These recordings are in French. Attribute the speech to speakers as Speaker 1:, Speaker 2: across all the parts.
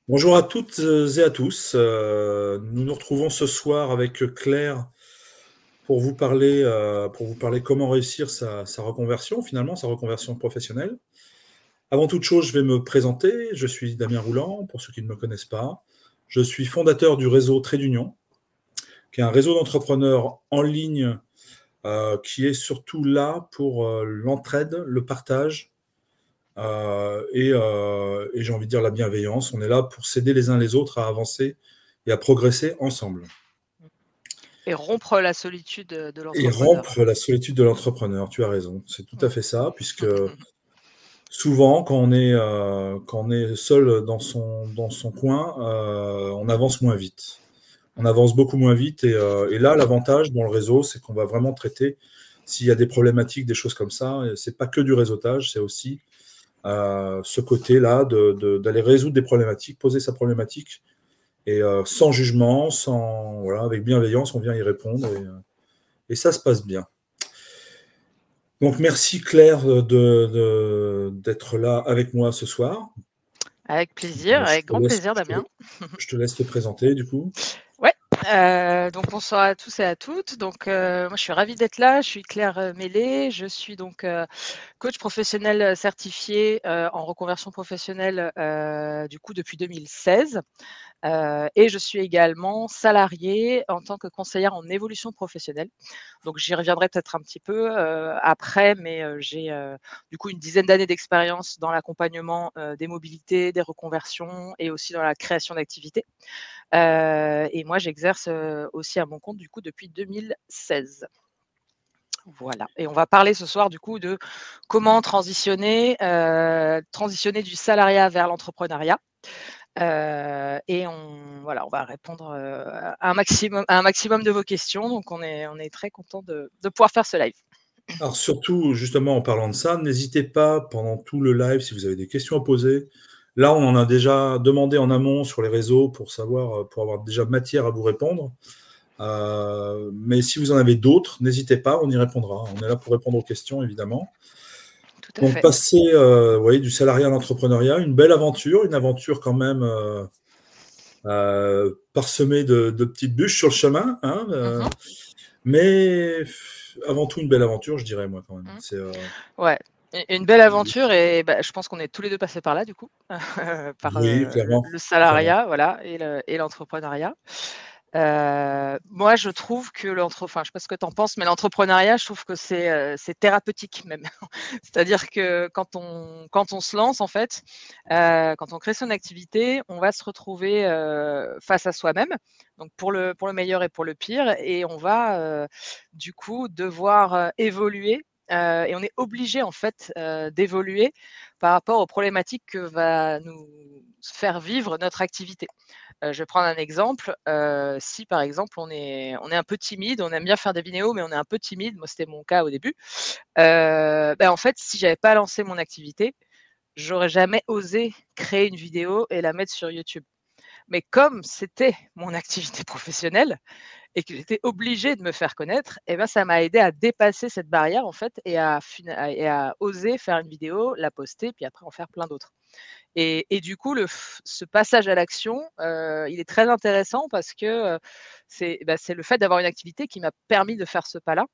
Speaker 1: Bonjour à toutes et à tous. Nous nous retrouvons ce soir avec Claire pour vous parler comment réussir sa reconversion, finalement, sa reconversion professionnelle. Avant toute chose, je vais me présenter. Je suis Damien Rouland, pour ceux qui ne me connaissent pas. Je suis fondateur du réseau Trait d'Union, qui est un réseau d'entrepreneurs en ligne qui est surtout là pour l'entraide, le partage et j'ai envie de dire la bienveillance. On est là pour s'aider les uns les autres à avancer et à progresser ensemble.
Speaker 2: Et rompre la solitude de
Speaker 1: Et
Speaker 2: l'entrepreneur.
Speaker 1: rompre la solitude de l'entrepreneur, tu as raison, c'est tout à
Speaker 2: Mmh.
Speaker 1: fait ça, puisque souvent, quand on est seul dans son coin, on avance moins vite. On avance beaucoup moins vite, et là, l'avantage dans le réseau, c'est qu'on va vraiment traiter, s'il y a des problématiques, des choses comme ça, et c'est pas que du réseautage, c'est aussi ce côté-là d'aller résoudre des problématiques, poser sa problématique, et sans jugement, voilà, avec bienveillance, on vient y répondre, et ça se passe bien. Donc merci Claire d'être là avec moi ce soir.
Speaker 2: Avec plaisir,
Speaker 1: Je
Speaker 2: avec
Speaker 1: te
Speaker 2: grand
Speaker 1: laisse,
Speaker 2: plaisir, Damien.
Speaker 1: je te laisse te présenter du coup.
Speaker 2: Ouais, donc bonsoir à tous et à toutes. Donc, moi, je suis ravie d'être là. Je suis Claire, Mélé. Je suis donc, coach professionnel, certifié, en reconversion professionnelle, du coup depuis 2016. Et je suis également salariée en tant que conseillère en évolution professionnelle. Donc j'y reviendrai peut-être un petit peu, après, mais j'ai, du coup une dizaine d'années d'expérience dans l'accompagnement, des mobilités, des reconversions et aussi dans la création d'activités. Et moi j'exerce, aussi à mon compte du coup depuis 2016. Voilà, et on va parler ce soir du coup de comment transitionner du salariat vers l'entrepreneuriat. Et on va répondre, à un maximum de vos questions, donc on est très content de pouvoir faire ce live.
Speaker 1: Alors surtout, justement, en parlant de ça, n'hésitez pas pendant tout le live si vous avez des questions à poser. Là, on en a déjà demandé en amont sur les réseaux pour savoir, pour avoir déjà matière à vous répondre. Mais si vous en avez d'autres, n'hésitez pas, on y répondra. On est là pour répondre aux questions, évidemment.
Speaker 2: Tout à
Speaker 1: Donc
Speaker 2: fait.
Speaker 1: passer, vous voyez, du salariat à l'entrepreneuriat, une belle aventure, une aventure quand même parsemée de petites bûches sur le chemin, hein,
Speaker 2: Mmh.
Speaker 1: mais avant tout une belle aventure, je dirais moi quand même.
Speaker 2: Mmh.
Speaker 1: C'est
Speaker 2: Ouais, et une belle aventure et bah, je pense qu'on est tous les 2 passés par là du coup, par,
Speaker 1: oui, clairement,
Speaker 2: le
Speaker 1: clairement.
Speaker 2: salariat, voilà, et l'entrepreneuriat. Moi je trouve que je sais pas ce que tu en penses, mais l'entrepreneuriat, je trouve que c'est thérapeutique même. C'est-à-dire que quand on se lance en fait, quand on crée son activité, on va se retrouver, face à soi-même, donc pour le meilleur et pour le pire, et on va, du coup devoir, évoluer, et on est obligé en fait, d'évoluer par rapport aux problématiques que va nous faire vivre notre activité. Je vais prendre un exemple, si par exemple on est un peu timide, on aime bien faire des vidéos, mais on est un peu timide, moi c'était mon cas au début, en fait si j'avais pas lancé mon activité, j'aurais jamais osé créer une vidéo et la mettre sur YouTube. Mais comme c'était mon activité professionnelle et que j'étais obligée de me faire connaître, et ben ça m'a aidé à dépasser cette barrière en fait et à oser faire une vidéo, la poster, puis après en faire plein d'autres. Et du coup, ce passage à l'action, il est très intéressant parce que, c'est le fait d'avoir une activité qui m'a permis de faire ce pas-là,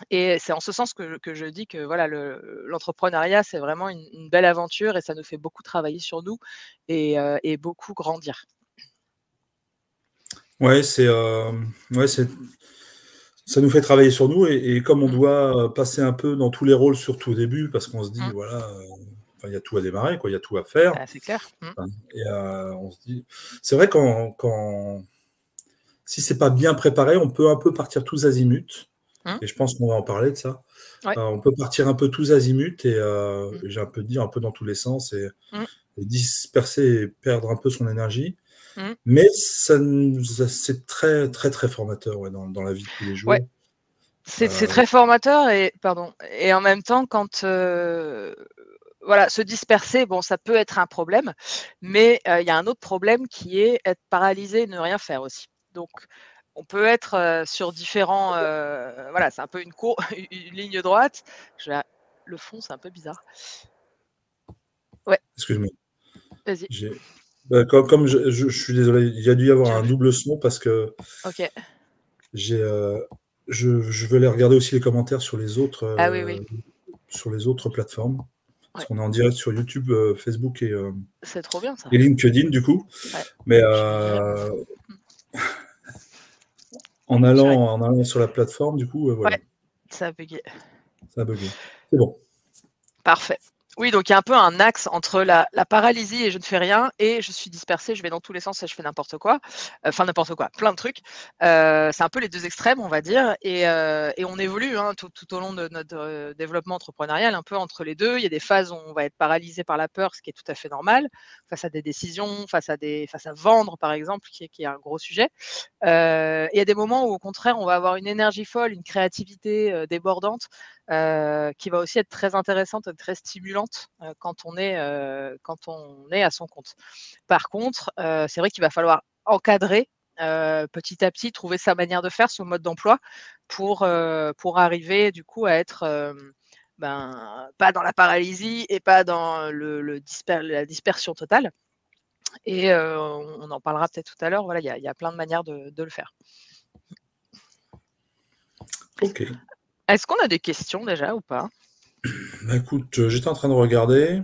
Speaker 2: et c'est en ce sens que je dis que voilà, l'entrepreneuriat, c'est vraiment une belle aventure et ça nous fait beaucoup travailler sur nous et beaucoup grandir.
Speaker 1: Ouais, ouais, ça nous fait travailler sur nous, et comme on
Speaker 2: Mmh,
Speaker 1: doit passer un peu dans tous les rôles, surtout au début, parce qu'on se dit,
Speaker 2: mmh.
Speaker 1: voilà, enfin, il y a tout à démarrer, quoi, il y a tout à faire.
Speaker 2: Bah, c'est clair. Mmh,
Speaker 1: Enfin, et on se dit, c'est vrai si c'est pas bien préparé, on peut un peu partir tous azimuts.
Speaker 2: mmh,
Speaker 1: Et je pense qu'on va en parler de ça.
Speaker 2: ouais,
Speaker 1: On peut partir un peu tous azimuts
Speaker 2: mmh,
Speaker 1: et j'ai un peu dit un peu dans tous les sens
Speaker 2: mmh,
Speaker 1: et disperser et perdre un peu son énergie.
Speaker 2: mmh.
Speaker 1: Mais c'est très, très, très formateur, ouais, dans la vie de tous les
Speaker 2: Ouais,
Speaker 1: jours.
Speaker 2: c'est
Speaker 1: Ouais.
Speaker 2: très formateur et en même temps quand, voilà, se disperser, bon, ça peut être un problème, mais il y a un autre problème qui est être paralysé et ne rien faire aussi. Donc on peut être, sur différents, voilà, c'est un peu une ligne droite. Je vais le fond, c'est un peu bizarre. Ouais,
Speaker 1: Excuse-moi.
Speaker 2: vas-y.
Speaker 1: J'ai Comme je suis désolé, il y a dû y avoir un double son parce que
Speaker 2: Ok.
Speaker 1: je veux aller regarder aussi les commentaires sur les autres,
Speaker 2: Ah oui, oui.
Speaker 1: sur les autres plateformes. Parce
Speaker 2: Ouais.
Speaker 1: qu'on est en direct sur YouTube, Facebook
Speaker 2: C'est trop bien ça.
Speaker 1: et LinkedIn du coup.
Speaker 2: Ouais.
Speaker 1: Mais
Speaker 2: Je vais virer
Speaker 1: en allant sur la plateforme, du coup, voilà,
Speaker 2: Ouais, ça a bugué.
Speaker 1: ça a bugué. C'est bon.
Speaker 2: Parfait. Oui, donc il y a un peu un axe entre la paralysie et je ne fais rien et je suis dispersée, je vais dans tous les sens et je fais n'importe quoi. Enfin n'importe quoi, plein de trucs. C'est un peu les 2 extrêmes, on va dire et on évolue, hein, tout au long de notre, développement entrepreneurial, un peu entre les 2. Il y a des phases où on va être paralysé par la peur, ce qui est tout à fait normal, face à des décisions, face à vendre par exemple, qui est un gros sujet. Il y a des moments où au contraire, on va avoir une énergie folle, une créativité, débordante, qui va aussi être très intéressante et très stimulante, quand on est à son compte. Par contre, c'est vrai qu'il va falloir encadrer, petit à petit, trouver sa manière de faire, son mode d'emploi pour arriver du coup à être, pas dans la paralysie et pas dans la dispersion totale et on en parlera peut-être tout à l'heure. Voilà, il y a plein de manières de le faire.
Speaker 1: Ok.
Speaker 2: Est-ce qu'on a des questions déjà ou pas?
Speaker 1: Bah, écoute, j'étais en train de regarder.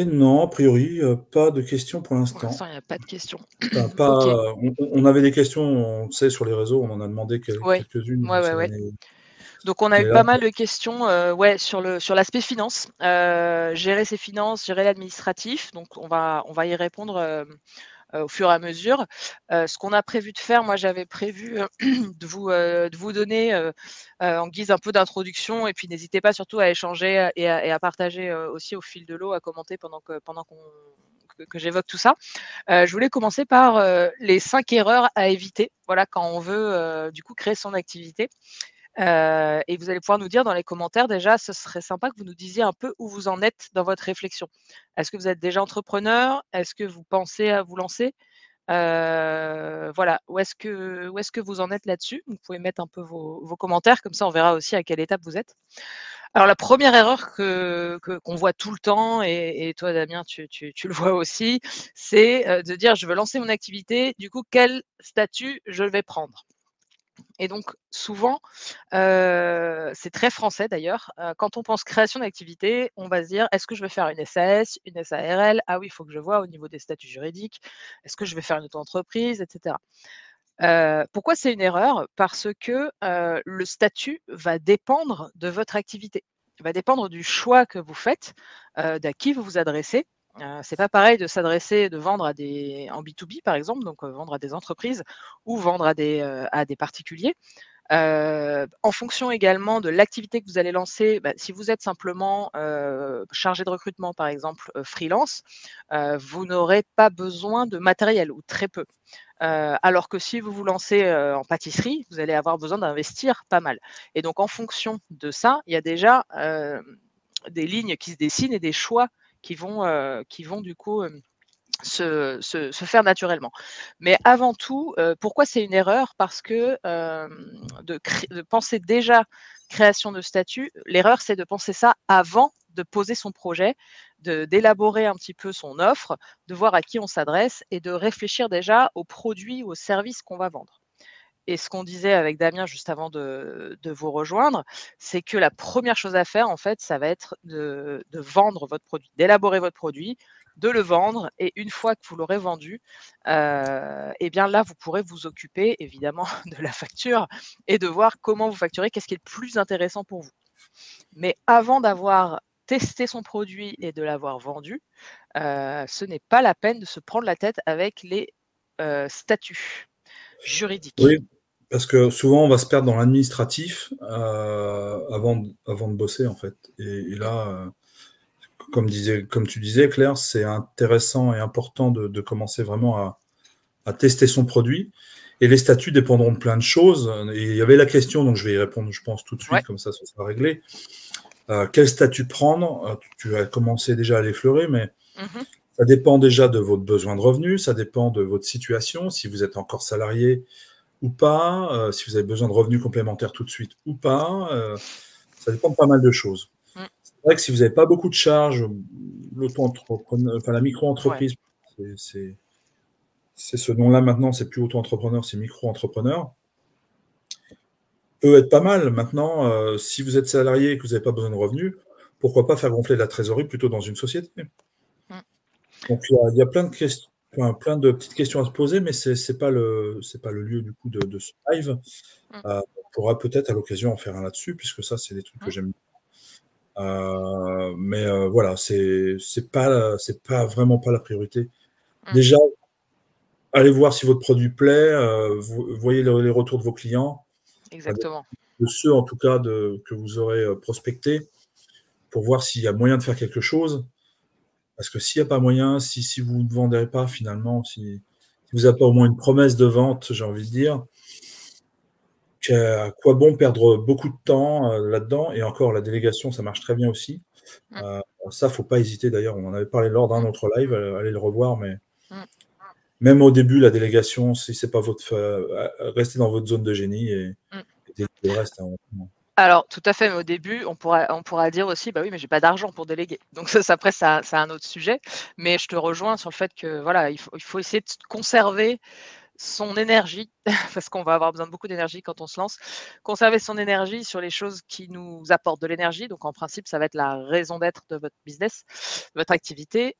Speaker 1: Non, a priori, pas de questions pour
Speaker 2: Pour l'instant,
Speaker 1: l'instant.
Speaker 2: il n'y a pas de questions. OK.
Speaker 1: On avait des questions, on sait, sur les réseaux, on en a demandé
Speaker 2: Ouais.
Speaker 1: quelques-unes,
Speaker 2: Ouais, ouais,
Speaker 1: ça
Speaker 2: ouais.
Speaker 1: venait.
Speaker 2: Donc on a eu
Speaker 1: Mais là,
Speaker 2: pas mal de questions, ouais, sur l'aspect finance, gérer ses finances, gérer l'administratif, donc on va y répondre, au fur et à mesure. Ce qu'on a prévu de faire, moi j'avais prévu, de vous donner, en guise un peu d'introduction et puis n'hésitez pas surtout à échanger, et à partager, aussi au fil de l'eau, à commenter pendant que j'évoque tout ça. Je voulais commencer par, les 5 erreurs à éviter, voilà, quand on veut, du coup créer son activité. Et vous allez pouvoir nous dire dans les commentaires déjà, ce serait sympa que vous nous disiez un peu où vous en êtes dans votre réflexion. Est-ce que vous êtes déjà entrepreneur? Est-ce que vous pensez à vous lancer? Voilà, où est-ce que vous en êtes là-dessus? Vous pouvez mettre un peu vos commentaires, comme ça on verra aussi à quelle étape vous êtes. Alors la première erreur qu'on voit tout le temps et toi Damien tu le vois aussi, c'est, de dire: «Je veux lancer mon activité, du coup quel statut je vais prendre?» Et donc souvent, c'est très français d'ailleurs, quand on pense création d'activité, on va se dire: «Est-ce que je vais faire une SAS, une SARL? Ah oui, il faut que je vois au niveau des statuts juridiques. Est-ce que je vais faire une auto-entreprise?» et cetera. Pourquoi c'est une erreur? Parce que, le statut va dépendre de votre activité. Il va dépendre du choix que vous faites, d'à qui vous vous adressez. C'est pas pareil de vendre en B2B par exemple, donc vendre à des entreprises ou vendre à des particuliers. En fonction également de l'activité que vous allez lancer, si vous êtes simplement, chargé de recrutement par exemple, freelance, vous n'aurez pas besoin de matériel ou très peu. Alors que si vous vous lancez, en pâtisserie, vous allez avoir besoin d'investir pas mal et donc en fonction de ça, il y a déjà, des lignes qui se dessinent et des choix qui vont du coup, se faire naturellement. Mais avant tout, pourquoi c'est une erreur? Parce que, de penser déjà création de statut, l'erreur c'est de penser ça avant de poser son projet, d'élaborer un petit peu son offre, de voir à qui on s'adresse et de réfléchir déjà aux produits ou aux services qu'on va vendre. Et ce qu'on disait avec Damien juste avant de vous rejoindre, c'est que la première chose à faire, en fait, ça va être de vendre votre produit, d'élaborer votre produit, de le vendre et une fois que vous l'aurez vendu, et bien là, vous pourrez vous occuper évidemment de la facture et de voir comment vous facturez, qu'est-ce qui est le plus intéressant pour vous. Mais avant d'avoir testé son produit et de l'avoir vendu, ce n'est pas la peine de se prendre la tête avec les, statuts juridiques.
Speaker 1: oui, parce que souvent, on va se perdre dans l'administratif, avant de bosser, en fait. Et
Speaker 2: Mmh.
Speaker 1: là, comme tu disais, Claire, c'est intéressant et important de commencer vraiment à tester son produit. Et les statuts dépendront de plein de choses. Et il y avait la question, donc je vais y répondre, je pense, tout de
Speaker 2: Ouais.
Speaker 1: suite, comme ça sera réglé. Quel statut prendre? Tu as commencé déjà à l'effleurer, mais
Speaker 2: Mmh.
Speaker 1: ça dépend déjà de votre besoin de revenus, ça dépend de votre situation, si vous êtes encore salarié ou pas, si vous avez besoin de revenus complémentaires tout de suite ou pas. Ça dépend de pas mal de choses.
Speaker 2: Mmh.
Speaker 1: vrai que si vous n'avez pas beaucoup de charges, la
Speaker 2: Ouais.
Speaker 1: micro-entreprise, c'est ce nom-là maintenant, c'est plus auto-entrepreneur, c'est micro-entrepreneur, peut être pas mal. Maintenant, si vous êtes salarié et que vous n'avez pas besoin de revenus, pourquoi pas faire gonfler la trésorerie plutôt dans une société?
Speaker 2: Mmh.
Speaker 1: Donc il y a plein de questions, plein de petites questions à se poser, mais c'est pas le lieu du coup de ce live.
Speaker 2: Mmh.
Speaker 1: On pourra peut-être à l'occasion en faire un là-dessus, puisque ça, c'est des trucs que
Speaker 2: Mmh.
Speaker 1: j'aime. Mais voilà, c'est pas vraiment pas la priorité.
Speaker 2: Mmh.
Speaker 1: Déjà, allez voir si votre produit plaît, voyez les retours de vos clients,
Speaker 2: Exactement.
Speaker 1: de ceux en tout cas que vous aurez prospectés, pour voir s'il y a moyen de faire quelque chose. Parce que s'il n'y a pas moyen, si vous ne vendez pas finalement, si vous n'avez pas au moins une promesse de vente, j'ai envie de dire, à quoi bon perdre beaucoup de temps là-dedans? Et encore, la délégation, ça marche très bien aussi.
Speaker 2: Mmh.
Speaker 1: Ça, faut pas hésiter d'ailleurs, on en avait parlé lors d'un
Speaker 2: Mmh.
Speaker 1: autre live, allez le revoir, mais
Speaker 2: Mmh.
Speaker 1: même au début, la délégation, si c'est pas votre restez dans votre zone de génie et
Speaker 2: Mmh.
Speaker 1: déléguez le reste, hein.
Speaker 2: Alors, tout à fait, mais au début, on pourra dire aussi: «Bah oui, mais j'ai pas d'argent pour déléguer». Donc ça, c'est après, ça c'est un autre sujet. Mais je te rejoins sur le fait que, voilà, il faut essayer de conserver son énergie, parce qu'on va avoir besoin de beaucoup d'énergie quand on se lance. Conserver son énergie sur les choses qui nous apportent de l'énergie. Donc en principe, ça va être la raison d'être de votre business, votre activité,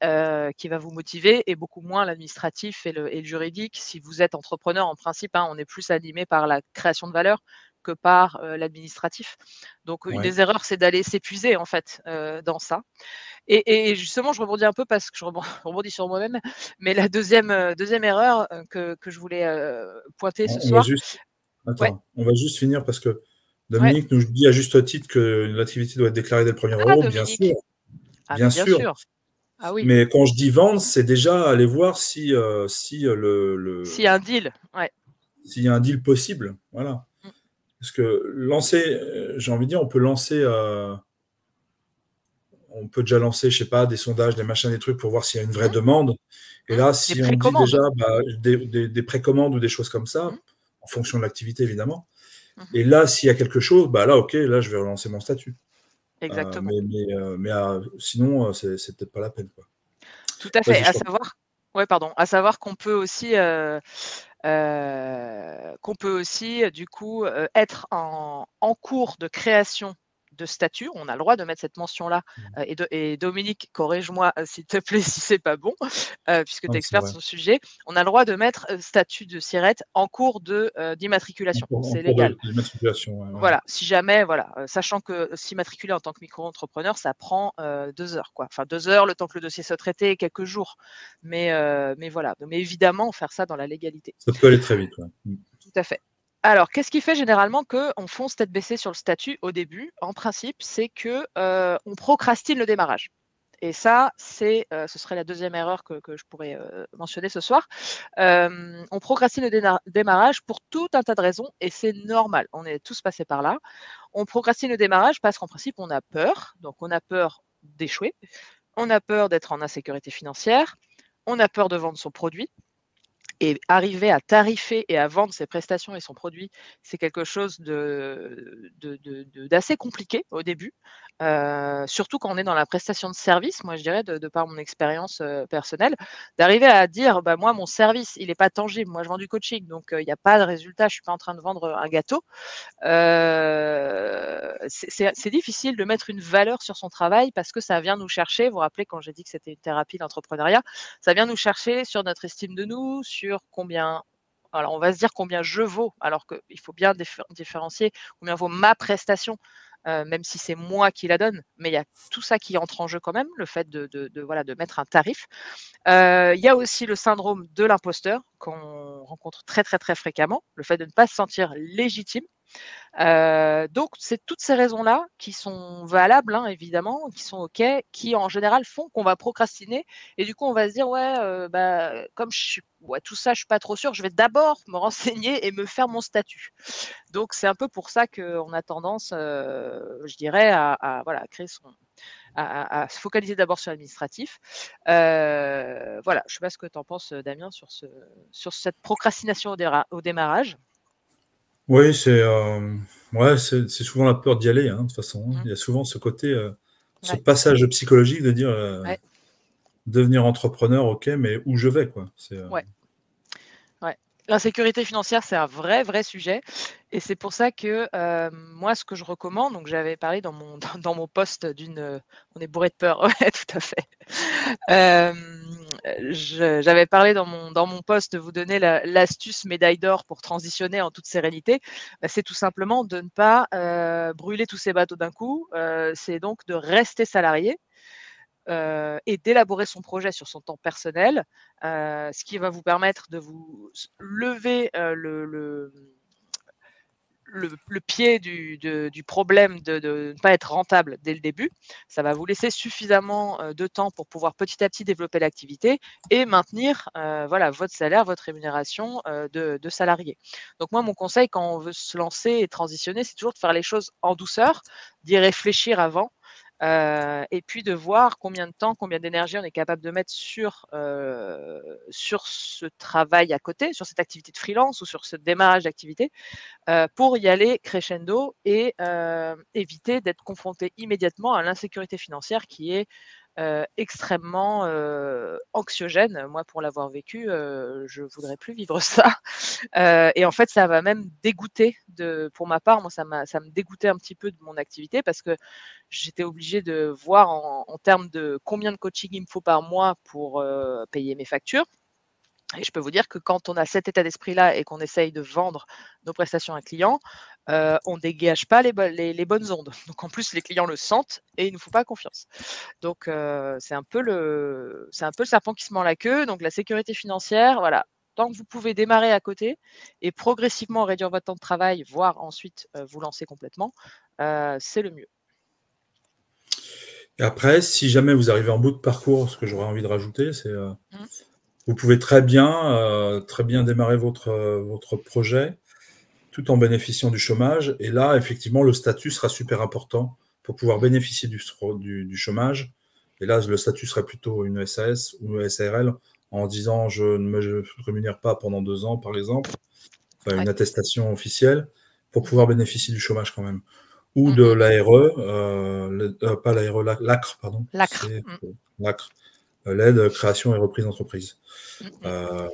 Speaker 2: qui va vous motiver, et beaucoup moins l'administratif et le juridique. Si vous êtes entrepreneur, en principe, hein, on est plus animé par la création de valeur que par, l'administratif. Donc une
Speaker 1: Ouais.
Speaker 2: des erreurs, c'est d'aller s'épuiser en fait, dans ça. Et justement, je rebondis un peu parce que je rebondis sur moi-même, mais la deuxième erreur, que je voulais, pointer ce
Speaker 1: On va
Speaker 2: soir.
Speaker 1: juste
Speaker 2: Ouais,
Speaker 1: Attends, on va juste finir parce que
Speaker 2: ouais.
Speaker 1: Dominique nous dit à juste titre que l'activité doit être déclarée dès le premier
Speaker 2: Ah,
Speaker 1: euro. Bien sûr,
Speaker 2: Dominique! Ah mais
Speaker 1: bien
Speaker 2: bien
Speaker 1: sûr.
Speaker 2: sûr. Ah oui,
Speaker 1: Mais quand je dis vendre, c'est déjà aller voir si
Speaker 2: s'il y a un deal, ouais.
Speaker 1: s'il y a un deal possible. Voilà.
Speaker 2: Mmh.
Speaker 1: Parce que j'ai envie de dire, on peut déjà lancer, je sais pas, des sondages, des machins, des trucs pour voir s'il y a une vraie
Speaker 2: Mmh.
Speaker 1: demande. Et
Speaker 2: Mmh.
Speaker 1: là,
Speaker 2: Des
Speaker 1: si on dit déjà
Speaker 2: précommandes.
Speaker 1: des précommandes ou des choses comme
Speaker 2: Mmh.
Speaker 1: ça, en fonction de l'activité évidemment.
Speaker 2: Mmh.
Speaker 1: Et là, s'il y a quelque chose, bah là, ok, là, je vais relancer mon statut.
Speaker 2: Exactement.
Speaker 1: Mais sinon, c'est peut-être pas la peine, quoi.
Speaker 2: Tout à fait.
Speaker 1: Vas-y, je
Speaker 2: À
Speaker 1: t'en prie.
Speaker 2: savoir Ouais, pardon. À savoir qu'on peut aussi, du coup, être en cours de création de statut. On a le droit de mettre cette mention-là, et Dominique, corrige-moi, s'il te plaît, si c'est pas bon, puisque tu es
Speaker 1: Non, c'est
Speaker 2: experte
Speaker 1: vrai.
Speaker 2: sur le sujet. On a le droit de mettre, statut de SIRET en cours d'immatriculation.
Speaker 1: En
Speaker 2: C'est
Speaker 1: cours
Speaker 2: légal.
Speaker 1: d'immatriculation, ouais, ouais.
Speaker 2: Voilà, si jamais, voilà, sachant que s'immatriculer en tant que micro-entrepreneur, ça prend, 2 heures, quoi. Enfin 2 heures, le temps que le dossier soit traité, quelques jours. Mais voilà, mais évidemment faire ça dans la légalité.
Speaker 1: Ça peut aller très vite, ouais.
Speaker 2: Tout à fait. Alors, qu'est-ce qui fait généralement qu'on fonce tête baissée sur le statut au début? En principe, c'est que, on procrastine le démarrage. Et ça, ce serait la deuxième erreur que je pourrais, mentionner ce soir. On procrastine le démarrage pour tout un tas de raisons, et c'est normal. On est tous passés par là. On procrastine le démarrage parce qu'en principe, on a peur. Donc on a peur d'échouer, on a peur d'être en insécurité financière, on a peur de vendre son produit. Et arriver à tarifer et à vendre ses prestations et son produit, c'est quelque chose d'assez compliqué au début, surtout quand on est dans la prestation de service. Moi, je dirais, de par mon expérience, personnelle, d'arriver à dire: «Bah, moi, mon service, il est pas tangible. Moi, je vends du coaching, donc il y a pas de résultat. Je suis pas en train de vendre, un gâteau». C'est difficile de mettre une valeur sur son travail parce que ça vient nous chercher. Vous vous rappelez quand j'ai dit que c'était une thérapie, l'entrepreneuriat? Ça vient nous chercher sur notre estime de nous, sur combien, alors on va se dire combien je vaux, alors qu'il faut bien différencier combien vaut ma prestation, même si c'est moi qui la donne. Mais il y a tout ça qui entre en jeu quand même, le fait voilà, de mettre un tarif. Il y a aussi le syndrome de l'imposteur qu'on rencontre très, très, très fréquemment, le fait de ne pas se sentir légitime. Donc c'est toutes ces raisons-là qui sont valables, hein, évidemment, qui sont OK, qui en général font qu'on va procrastiner, et du coup on va se dire: «Ouais, bah, comme je suis ouais, tout ça, je suis pas trop sûre, je vais d'abord me renseigner et me faire mon statut». Donc c'est un peu pour ça qu'on a tendance, je dirais à voilà, à créer son à se focaliser d'abord sur l'administratif. Voilà, je sais pas ce que tu en penses, Damien, sur cette procrastination au démarrage?
Speaker 1: Oui, ouais, c'est souvent la peur d'y aller, hein, de toute façon, hein.
Speaker 2: Mmh.
Speaker 1: Il y a souvent ce côté, ce passage psychologique de dire
Speaker 2: Ouais.
Speaker 1: devenir entrepreneur, ok, mais où je vais, quoi.
Speaker 2: Ouais. Ouais. L'insécurité financière, c'est un vrai sujet et c'est pour ça que, moi, ce que je recommande, donc j'avais parlé dans mon dans mon post d'une, on est bourré de peur, ouais, tout à fait. J'avais parlé dans mon post de vous donner l'astuce médaille d'or pour transitionner en toute sérénité. Bah, c'est tout simplement de ne pas, brûler tous ses bateaux d'un coup, c'est donc de rester salarié. Et d'élaborer son projet sur son temps personnel, ce qui va vous permettre de vous lever, le pied du problème de ne pas être rentable dès le début. Ça va vous laisser suffisamment, de temps pour pouvoir petit à petit développer l'activité et maintenir, voilà, votre salaire, votre rémunération, de salarié. Donc moi, mon conseil quand on veut se lancer et transitionner, c'est toujours de faire les choses en douceur, d'y réfléchir avant. Et puis de voir combien de temps, combien d'énergie on est capable de mettre sur ce travail à côté, sur cette activité de freelance ou sur ce démarrage d'activité, pour y aller crescendo et éviter d'être confronté immédiatement à l'insécurité financière qui est, extrêmement, anxiogène. Moi, pour l'avoir vécu, je voudrais plus vivre ça. Et en fait, ça va même dégoûter pour ma part, moi, ça me dégoûtait un petit peu de mon activité parce que j'étais obligée de voir en termes de combien de coaching il me faut par mois pour, payer mes factures. Et je peux vous dire que quand on a cet état d'esprit-là et qu'on essaye de vendre nos prestations à un client, on dégage pas les bonnes ondes. Donc en plus, les clients le sentent et ils nous font pas confiance. Donc c'est un peu le serpent qui se mord la queue. Donc la sécurité financière, voilà, tant que vous pouvez démarrer à côté et progressivement réduire votre temps de travail, voire ensuite, vous lancer complètement, c'est le mieux.
Speaker 1: Et après, si jamais vous arrivez en bout de parcours, ce que j'aurais envie de rajouter, c'est
Speaker 2: Mmh.
Speaker 1: vous pouvez très bien démarrer votre projet tout en bénéficiant du chômage. Et là, effectivement, le statut sera super important pour pouvoir
Speaker 2: Mmh.
Speaker 1: bénéficier du chômage. Et là, le statut serait plutôt une SAS ou une SARL en disant je ne me rémunère pas pendant 2 ans, par exemple, enfin
Speaker 2: Ouais.
Speaker 1: une attestation officielle, pour
Speaker 2: Mmh.
Speaker 1: pouvoir bénéficier du chômage quand même. Ou
Speaker 2: Mmh
Speaker 1: de
Speaker 2: mh.
Speaker 1: l'ARE, pas l'ARE, l'ACRE, pardon,
Speaker 2: L'acre.
Speaker 1: c'est
Speaker 2: Mmh.
Speaker 1: l'ACRE, l'aide création et reprise d'entreprise.
Speaker 2: Mmh mh.
Speaker 1: Euh,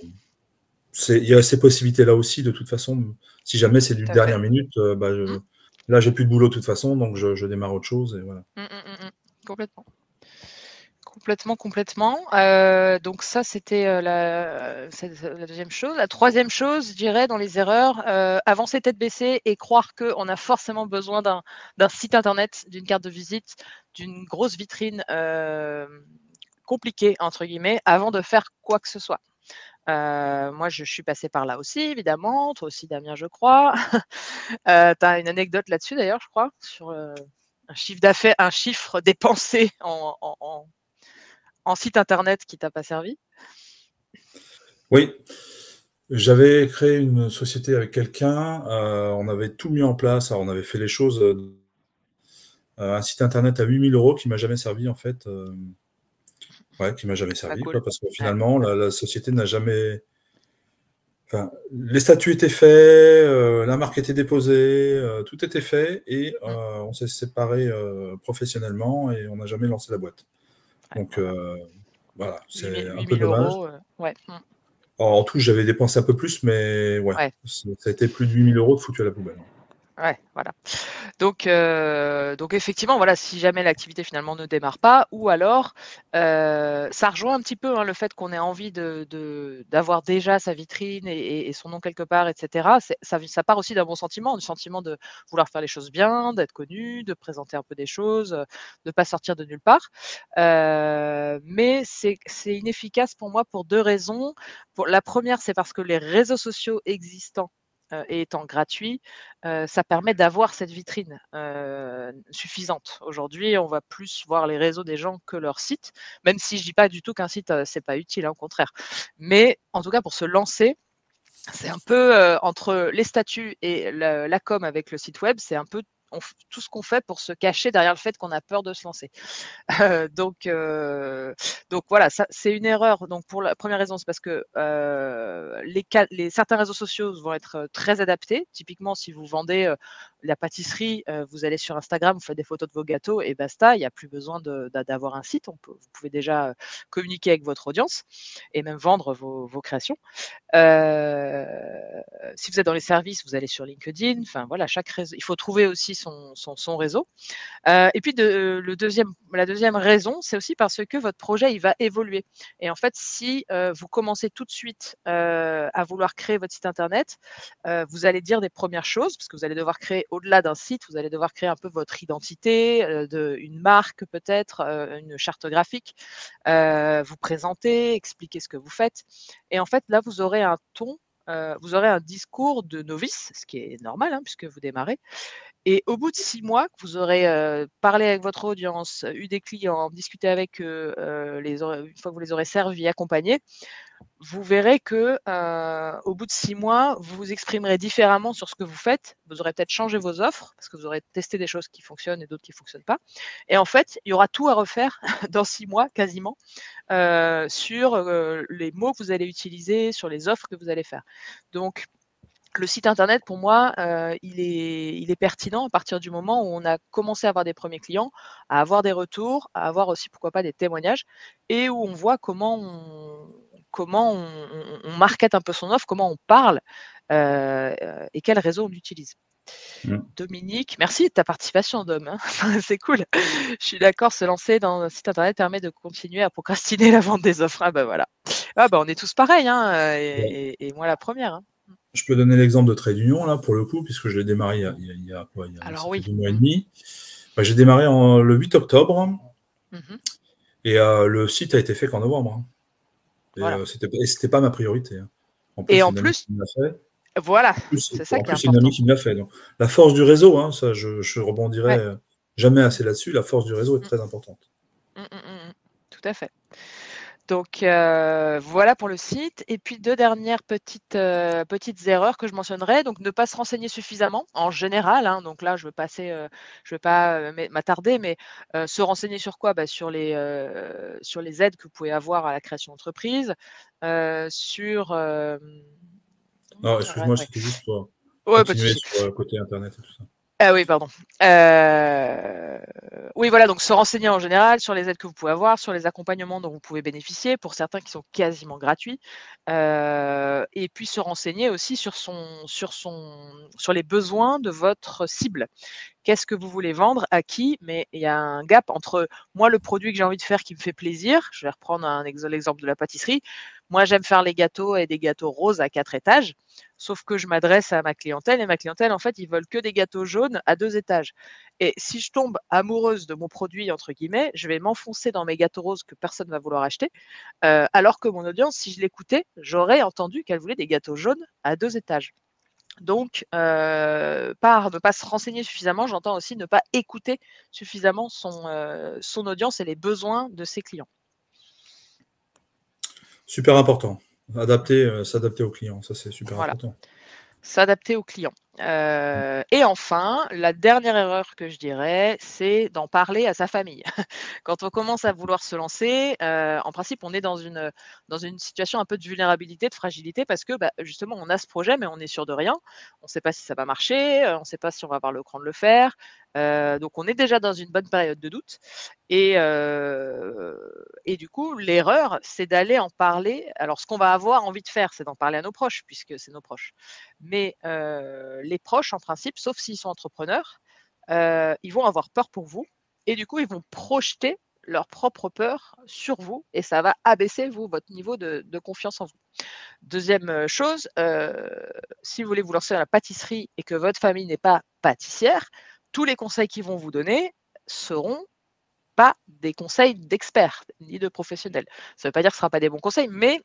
Speaker 1: il y a ces possibilités-là aussi, de toute façon. Si jamais c'est du
Speaker 2: Tout à fait.
Speaker 1: dernière minute,
Speaker 2: Mmh.
Speaker 1: là, j'ai plus de boulot de toute façon, donc je démarre autre chose. Et voilà.
Speaker 2: Mmh mh, mmh mh. Complètement. Complètement, complètement. Donc ça, c'était, c'est la 2e chose. La 3e chose, je dirais, dans les erreurs, avancer tête baissée et croire qu'on a forcément besoin d'un site internet, d'une carte de visite, d'une grosse vitrine, «compliquée» entre guillemets, avant de faire quoi que ce soit. Moi, je suis passée par là aussi, évidemment. Toi aussi, Damien, je crois. Tu as une anecdote là-dessus d'ailleurs, je crois, sur, un chiffre dépensé en site internet qui t'a pas servi?
Speaker 1: Oui, j'avais créé une société avec quelqu'un, on avait tout mis en place, alors on avait fait les choses, un site internet à 8 000 € qui m'a jamais servi en fait, ouais, qui m'a jamais
Speaker 2: Pas
Speaker 1: servi
Speaker 2: cool.
Speaker 1: quoi, parce que
Speaker 2: Ouais.
Speaker 1: finalement la société n'a jamais, enfin, les statuts étaient faits, la marque était déposée, tout était fait et
Speaker 2: Mmh.
Speaker 1: on s'est séparés, professionnellement et on n'a jamais lancé la boîte.
Speaker 2: Ouais,
Speaker 1: Donc
Speaker 2: voilà.
Speaker 1: voilà,
Speaker 2: 8 000
Speaker 1: c'est un
Speaker 2: 8
Speaker 1: peu
Speaker 2: 000
Speaker 1: dommage.
Speaker 2: €, ouais. Mmh.
Speaker 1: Alors, en tout, j'avais dépensé un peu plus, mais ouais,
Speaker 2: Ouais.
Speaker 1: ça a été plus de 8 000 € de foutu à la poubelle.
Speaker 2: Ouais, voilà. Donc effectivement, voilà, si jamais l'activité finalement ne démarre pas ou alors, ça rejoint un petit peu, hein, le fait qu'on ait envie d'avoir déjà sa vitrine et son nom quelque part et cetera. Ça part aussi d'un bon sentiment, du sentiment de vouloir faire les choses bien, d'être connu, de présenter un peu des choses, de pas sortir de nulle part. Mais c'est inefficace pour moi pour 2 raisons. Pour la première, c'est parce que les réseaux sociaux existants, et étant gratuits, ça permet d'avoir cette vitrine, suffisante. Aujourd'hui, on va plus voir les réseaux des gens que leur site, même si je dis pas du tout qu'un site, c'est pas utile, hein, au contraire. Mais en tout cas, pour se lancer, c'est un peu, entre les statuts et la com avec le site web, c'est un peu tout ce qu'on fait pour se cacher derrière le fait qu'on a peur de se lancer. Donc voilà, ça c'est une erreur. Donc pour la première raison, c'est parce que certains réseaux sociaux vont être très adaptés. Typiquement, si vous vendez la pâtisserie, vous allez sur Instagram, vous faites des photos de vos gâteaux et basta. Il n'y a plus besoin d'avoir un site. Vous pouvez déjà communiquer avec votre audience et même vendre vos créations. Si vous êtes dans les services, vous allez sur LinkedIn. Enfin voilà, chaque réseau, il faut trouver aussi son réseau. Et puis la deuxième raison, c'est aussi parce que votre projet, il va évoluer. Et en fait, si vous commencez tout de suite à vouloir créer votre site internet, vous allez dire des premières choses, parce que vous allez devoir créer au-delà d'un site, vous allez devoir créer un peu votre identité, une marque peut-être, une charte graphique, vous présenter, expliquer ce que vous faites. Et en fait, là, vous aurez un ton, vous aurez un discours de novice, ce qui est normal, hein, puisque vous démarrez. Et au bout de 6 mois que vous aurez, parlé avec votre audience, eu des clients, discuté avec eux, une fois que vous les aurez servis, accompagnés, vous verrez que, au bout de 6 mois, vous vous exprimerez différemment sur ce que vous faites. Vous aurez peut-être changé vos offres parce que vous aurez testé des choses qui fonctionnent et d'autres qui ne fonctionnent pas. Et en fait, il y aura tout à refaire dans 6 mois quasiment, sur, les mots que vous allez utiliser, sur les offres que vous allez faire. Donc le site internet, pour moi, il est pertinent à partir du moment où on a commencé à avoir des premiers clients, à avoir des retours, à avoir aussi, pourquoi pas, des témoignages et où on voit comment on market un peu son offre, comment on parle, et quel réseau on utilise. Dominique, merci de ta participation, Dom, hein. C'est cool. Je suis d'accord, se lancer dans un site internet permet de continuer à procrastiner la vente des offres. Ah bah voilà. Ah bah on est tous pareils, hein, et moi la première, hein.
Speaker 1: Je peux donner l'exemple de Trade Union, là, pour le coup, puisque je l'ai démarré
Speaker 2: Alors
Speaker 1: ça fait
Speaker 2: oui.
Speaker 1: 2 mois et demi. Bah, j'ai démarré le 8 octobre et le site a été fait qu'en novembre. Hein. Et
Speaker 2: Voilà.
Speaker 1: c'était pas ma priorité. Hein. En plus,
Speaker 2: Et
Speaker 1: c'est
Speaker 2: en
Speaker 1: une amie
Speaker 2: plus,
Speaker 1: qui me l'a fait.
Speaker 2: voilà, c'est ça
Speaker 1: En
Speaker 2: qui est
Speaker 1: plus, c'est une
Speaker 2: important.
Speaker 1: amie qui me l'a fait. Donc, la force du réseau, hein, ça, je rebondirai
Speaker 2: Ouais.
Speaker 1: jamais assez là-dessus. La force du réseau est très importante.
Speaker 2: Tout à fait. Donc voilà pour le site. Et puis 2 dernières petites erreurs que je mentionnerai. Donc ne pas se renseigner suffisamment en général, hein. Donc là, je vais pas m'attarder, mais se renseigner sur quoi? Bah, sur les aides que vous pouvez avoir à la création d'entreprise, sur,
Speaker 1: Non, excuse-moi,
Speaker 2: ouais.
Speaker 1: c'était juste pour
Speaker 2: Ouais, pas de
Speaker 1: continuer
Speaker 2: souci.
Speaker 1: sur le côté internet et tout ça.
Speaker 2: Ah oui, pardon. Oui, voilà, donc se renseigner en général sur les aides que vous pouvez avoir, sur les accompagnements dont vous pouvez bénéficier, pour certains qui sont quasiment gratuits. Et puis se renseigner aussi sur les besoins de votre cible. Qu'est-ce que vous voulez vendre? À qui? Mais il y a un gap entre moi, le produit que j'ai envie de faire qui me fait plaisir. Je vais reprendre l'exemple de la pâtisserie. Moi, j'aime faire les gâteaux et des gâteaux roses à 4 étages, sauf que je m'adresse à ma clientèle et ma clientèle, en fait, ils veulent que des gâteaux jaunes à 2 étages. Et si je tombe amoureuse de mon produit, entre guillemets, je vais m'enfoncer dans mes gâteaux roses que personne ne va vouloir acheter, alors que mon audience, si je l'écoutais, j'aurais entendu qu'elle voulait des gâteaux jaunes à 2 étages. Donc, par ne pas se renseigner suffisamment, j'entends aussi ne pas écouter suffisamment son audience et les besoins de ses clients.
Speaker 1: Super important. S'adapter aux clients, ça c'est super
Speaker 2: Voilà,
Speaker 1: important.
Speaker 2: s'adapter aux clients. Et enfin, la dernière erreur que je dirais, c'est d'en parler à sa famille. Quand on commence à vouloir se lancer, en principe, on est dans une situation un peu de vulnérabilité, de fragilité parce que, bah, justement, on a ce projet, mais on est sûr de rien. On ne sait pas si ça va marcher, on ne sait pas si on va avoir le cran de le faire. Donc on est déjà dans une bonne période de doute et du coup, l'erreur, c'est d'aller en parler. Alors ce qu'on va avoir envie de faire, c'est d'en parler à nos proches puisque c'est nos proches. Mais les proches, en principe, sauf s'ils sont entrepreneurs, ils vont avoir peur pour vous et du coup, ils vont projeter leur propre peur sur vous et ça va abaisser, vous, votre niveau de confiance en vous. Deuxième chose, si vous voulez vous lancer dans la pâtisserie et que votre famille n'est pas pâtissière, tous les conseils qu'ils vont vous donner seront pas des conseils d'experts ni de professionnels. Ça ne veut pas dire que ce ne sera pas des bons conseils, mais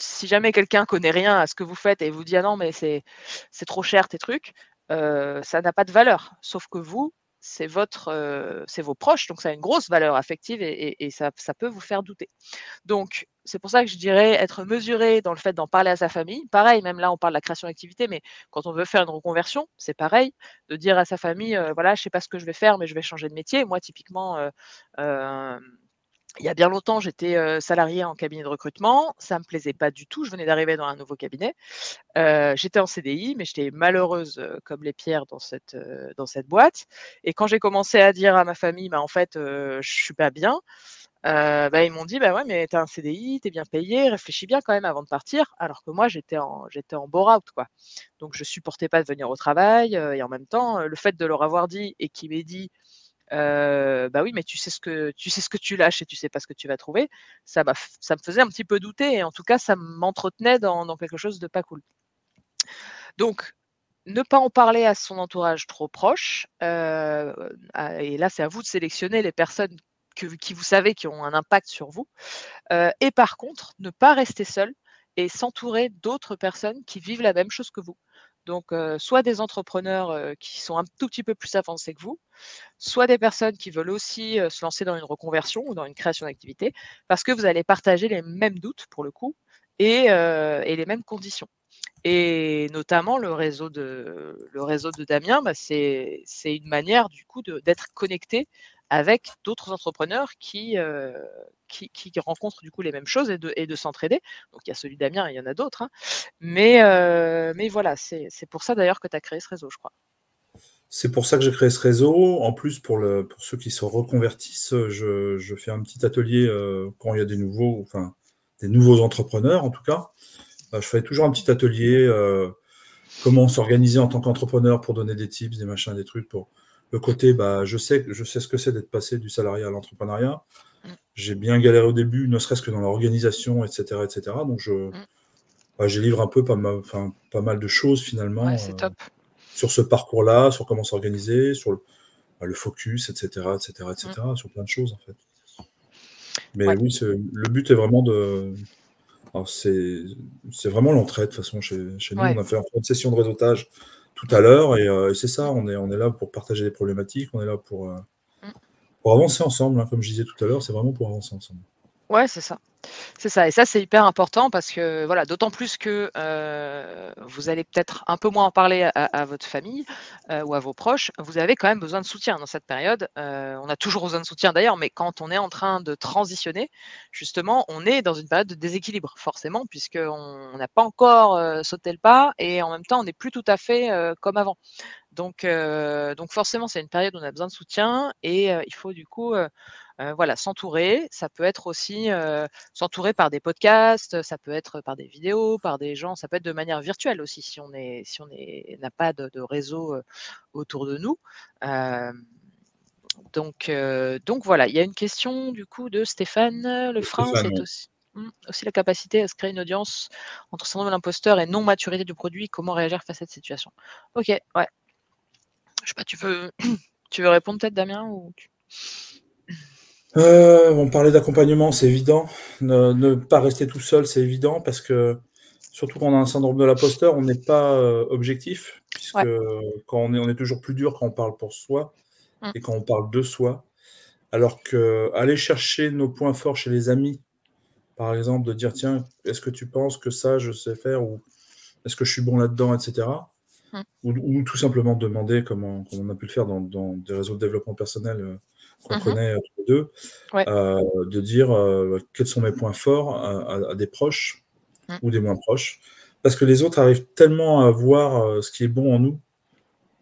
Speaker 2: si jamais quelqu'un connaît rien à ce que vous faites et vous dit: «Ah non, mais c'est trop cher tes trucs», ça n'a pas de valeur. Sauf que vous, c'est vos proches, donc ça a une grosse valeur affective et ça peut vous faire douter. Donc, c'est pour ça que je dirais être mesuré dans le fait d'en parler à sa famille. Pareil, même là, on parle de la création d'activité, mais quand on veut faire une reconversion, c'est pareil, de dire à sa famille, voilà, je sais pas ce que je vais faire, mais je vais changer de métier. Moi, typiquement, hem, il y a bien longtemps, j'étais, salariée en cabinet de recrutement. Ça me plaisait pas du tout. Je venais d'arriver dans un nouveau cabinet. J'étais en CDI, mais j'étais malheureuse, comme les pierres dans cette boîte et quand j'ai commencé à dire à ma famille: «Bah, en fait, je suis pas bien», bah, ils m'ont dit: «Bah, ouais, mais tu as un CDI, tu es bien payé, réfléchis bien quand même avant de partir». Alors que moi, j'étais en bore-out, quoi. Donc je supportais pas de venir au travail, et en même temps, le fait de leur avoir dit et qu'ils m'aient dit, «Bah, oui, mais tu sais ce que tu lâches et tu sais pas ce que tu vas trouver», ça me faisait un petit peu douter et en tout cas, ça m'entretenait dans quelque chose de pas cool. Donc ne pas en parler à son entourage trop proche, et là, c'est à vous de sélectionner les personnes qui vous savez qui ont un impact sur vous, et par contre, ne pas rester seul et s'entourer d'autres personnes qui vivent la même chose que vous. Donc, soit des entrepreneurs, qui sont un tout petit peu plus avancés que vous, soit des personnes qui veulent aussi, se lancer dans une reconversion ou dans une création d'activité, parce que vous allez partager les mêmes doutes pour le coup et les mêmes conditions. Et notamment le réseau de Damien, bah, c'est une manière du coup d'être connecté avec d'autres entrepreneurs qui rencontrent du coup les mêmes choses et de s'entraider. Donc il y a celui de Damien, il y en a d'autres, hein. Mais voilà, c'est pour ça d'ailleurs que tu as créé ce réseau, je crois.
Speaker 1: C'est pour ça que j'ai créé ce réseau. En plus, pour ceux qui se reconvertissent, je fais un petit atelier quand il y a des nouveaux entrepreneurs en tout cas. Je fais toujours un petit atelier, comment s'organiser en tant qu'entrepreneur pour donner des tips, des machins, des trucs pour le côté, je sais ce que c'est d'être passé du salariat à l'entrepreneuriat.
Speaker 2: Mmh.
Speaker 1: J'ai bien galéré au début, ne serait-ce que dans l'organisation, etc., etc. Donc
Speaker 2: Mmh.
Speaker 1: je livre un peu pas mal de choses
Speaker 2: Ouais,
Speaker 1: finalement
Speaker 2: c'est top.
Speaker 1: sur ce parcours-là, sur comment s'organiser, sur le focus, etc., etc.,
Speaker 2: Mmh.
Speaker 1: etc., sur plein de choses en fait. Mais
Speaker 2: Ouais.
Speaker 1: oui, le but est vraiment de. Alors c'est vraiment l'entraide de toute façon chez nous.
Speaker 2: Ouais.
Speaker 1: On a fait une session de réseautage tout à l'heure et c'est ça. On est là pour partager des problématiques. On est là
Speaker 2: Mmh.
Speaker 1: pour avancer ensemble, hein, comme je disais tout à l'heure. C'est vraiment pour avancer ensemble.
Speaker 2: Ouais, c'est ça. C'est ça et ça, c'est hyper important parce que voilà, d'autant plus que, vous allez peut-être un peu moins en parler à votre famille, ou à vos proches. Vous avez quand même besoin de soutien dans cette période. On a toujours besoin de soutien d'ailleurs, mais quand on est en train de transitionner, justement, on est dans une période de déséquilibre forcément puisqu'on n'a pas encore, sauté le pas et en même temps, on n'est plus tout à fait, comme avant. Donc forcément, c'est une période où on a besoin de soutien et il faut du coup, voilà, s'entourer. Ça peut être aussi, s'entourer par des podcasts, ça peut être par des vidéos, par des gens, ça peut être de manière virtuelle aussi si on n'a pas de réseau, autour de nous. Hem, donc voilà, il y a une question du coup de Stéphane. Le frein,
Speaker 1: Stéphane,
Speaker 2: c'est
Speaker 1: oui.
Speaker 2: aussi la capacité à se créer une audience entre syndrome de l'imposteur et non maturité du produit. Comment réagir face à cette situation? OK, ouais. Je sais pas, tu veux répondre peut-être Damien ou tu
Speaker 1: On parlait d'accompagnement, c'est évident. Ne pas rester tout seul, c'est évident parce que surtout quand on a un syndrome de l'imposteur, on n'est pas objectif puisque
Speaker 2: ouais.
Speaker 1: quand on est toujours plus dur quand on parle pour soi
Speaker 2: Mmh.
Speaker 1: et quand on parle de soi. Alors que aller chercher nos points forts chez les amis, par exemple, de dire: «Tiens, est-ce que tu penses que ça, je sais faire?» ou «Est-ce que je suis bon là-dedans?» et cetera.
Speaker 2: Mmh.
Speaker 1: Ou tout simplement demander comme on a pu le faire dans des réseaux de développement personnel, qu'on
Speaker 2: Mmh.
Speaker 1: connaît, tous les 2,
Speaker 2: Ouais.
Speaker 1: de dire, quels sont mes points forts à des proches
Speaker 2: Mmh.
Speaker 1: ou des moins proches. Parce que les autres arrivent tellement à voir, ce qui est bon en nous,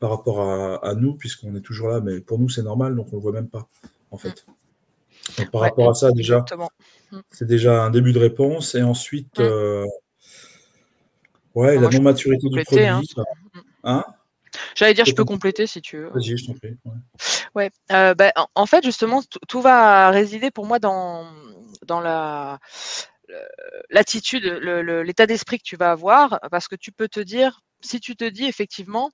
Speaker 1: par rapport à nous, puisqu'on est toujours là, mais pour nous, c'est normal, donc on le voit même pas, en
Speaker 2: Mmh.
Speaker 1: fait. Donc par
Speaker 2: Ouais,
Speaker 1: rapport à ça, déjà,
Speaker 2: exactement. Mmh.
Speaker 1: c'est déjà un début de réponse et ensuite,
Speaker 2: Mmh.
Speaker 1: ouais,
Speaker 2: Bah,
Speaker 1: la
Speaker 2: moi, je peux
Speaker 1: non-maturité du
Speaker 2: compléter, hein.
Speaker 1: produit, hein?
Speaker 2: J'allais
Speaker 1: Tu
Speaker 2: dire,
Speaker 1: peux
Speaker 2: je peux
Speaker 1: compléter?
Speaker 2: compléter si tu veux.
Speaker 1: Vas-y, je t'en prie, ouais.
Speaker 2: Ouais, bah, en fait, justement, tout va résider pour moi dans le l'attitude, l'état d'esprit que tu vas avoir, parce que tu peux te dire si tu te dis effectivement: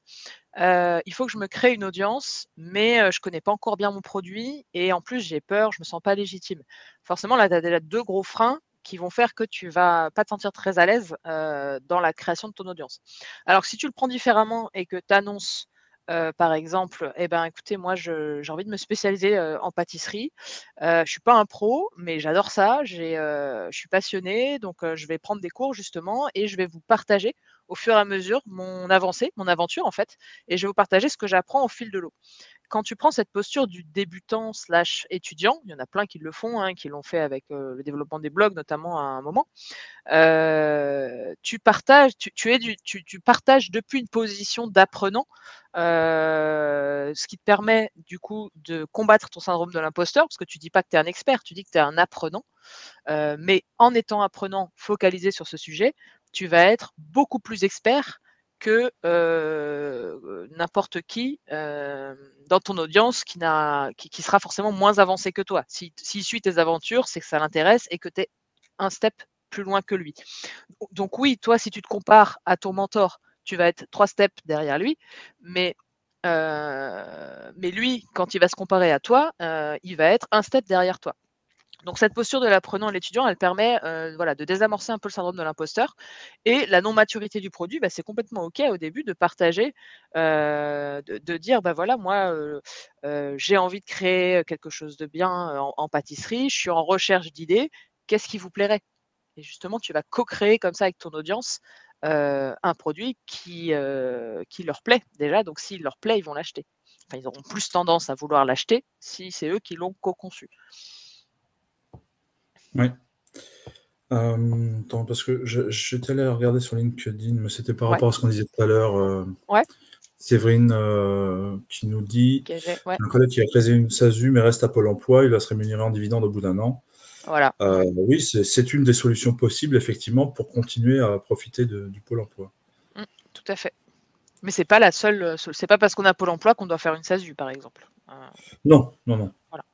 Speaker 2: «Il faut que je me crée une audience, mais je connais pas encore bien mon produit et en plus j'ai peur, je me sens pas légitime». Forcément, là, tu as déjà 2 gros freins qui vont faire que tu vas pas te sentir très à l'aise, dans la création de ton audience. Alors que si tu le prends différemment et que tu annonces, par exemple: «Eh ben, écoutez, moi, j'ai envie de me spécialiser, en pâtisserie. Je suis pas un pro, mais j'adore ça. Je suis passionnée, donc je vais prendre des cours justement et je vais vous partager au fur et à mesure mon avancée, mon aventure, en fait, et je vais vous partager ce que j'apprends au fil de l'eau». Quand tu prends cette posture du débutant slash étudiant, il y en a plein qui le font, hein, qui l'ont fait avec, le développement des blogs notamment à un moment. Tu partages, tu partages depuis une position d'apprenant, ce qui te permet du coup de combattre ton syndrome de l'imposteur, parce que tu dis pas que tu es un expert, tu dis que tu es un apprenant. Mais en étant apprenant focalisé sur ce sujet, tu vas être beaucoup plus expert que, n'importe qui, dans ton audience qui sera forcément moins avancé que toi. S'il suit tes aventures, c'est que ça l'intéresse et que tu es un step plus loin que lui. Donc oui, toi, si tu te compares à ton mentor, tu vas être 3 steps derrière lui, mais lui, quand il va se comparer à toi, il va être un step derrière toi. Donc cette posture de l'apprenant et l'étudiant, elle permet, voilà, de désamorcer un peu le syndrome de l'imposteur, et la non-maturité du produit, bah, c'est complètement OK au début de partager, de dire: «Bah, voilà, moi, j'ai envie de créer quelque chose de bien, en pâtisserie, je suis en recherche d'idées, qu'est-ce qui vous plairait?» Et justement, tu vas co-créer comme ça avec ton audience, un produit qui leur plaît déjà, donc s'il leur plaît, ils vont l'acheter. Enfin, ils auront plus tendance à vouloir l'acheter si c'est eux qui l'ont co-conçu.
Speaker 1: Ouais. Attends, parce que j'étais allé regarder sur LinkedIn, mais c'était par
Speaker 2: Ouais,
Speaker 1: rapport à ce qu'on disait tout à l'heure,
Speaker 2: ouais,
Speaker 1: Séverine, qui nous dit:
Speaker 2: ouais,
Speaker 1: «J'ai un collègue qui a créé une SASU mais reste à Pôle emploi, il va se rémunérer en dividende au bout d'un an».
Speaker 2: voilà,
Speaker 1: Oui, c'est une des solutions possibles effectivement pour continuer à profiter du Pôle emploi.
Speaker 2: mmh, tout à fait. Mais c'est pas la seule, c'est pas parce qu'on a Pôle emploi qu'on doit faire une SASU, par exemple.
Speaker 1: Non, non, non.
Speaker 2: Voilà,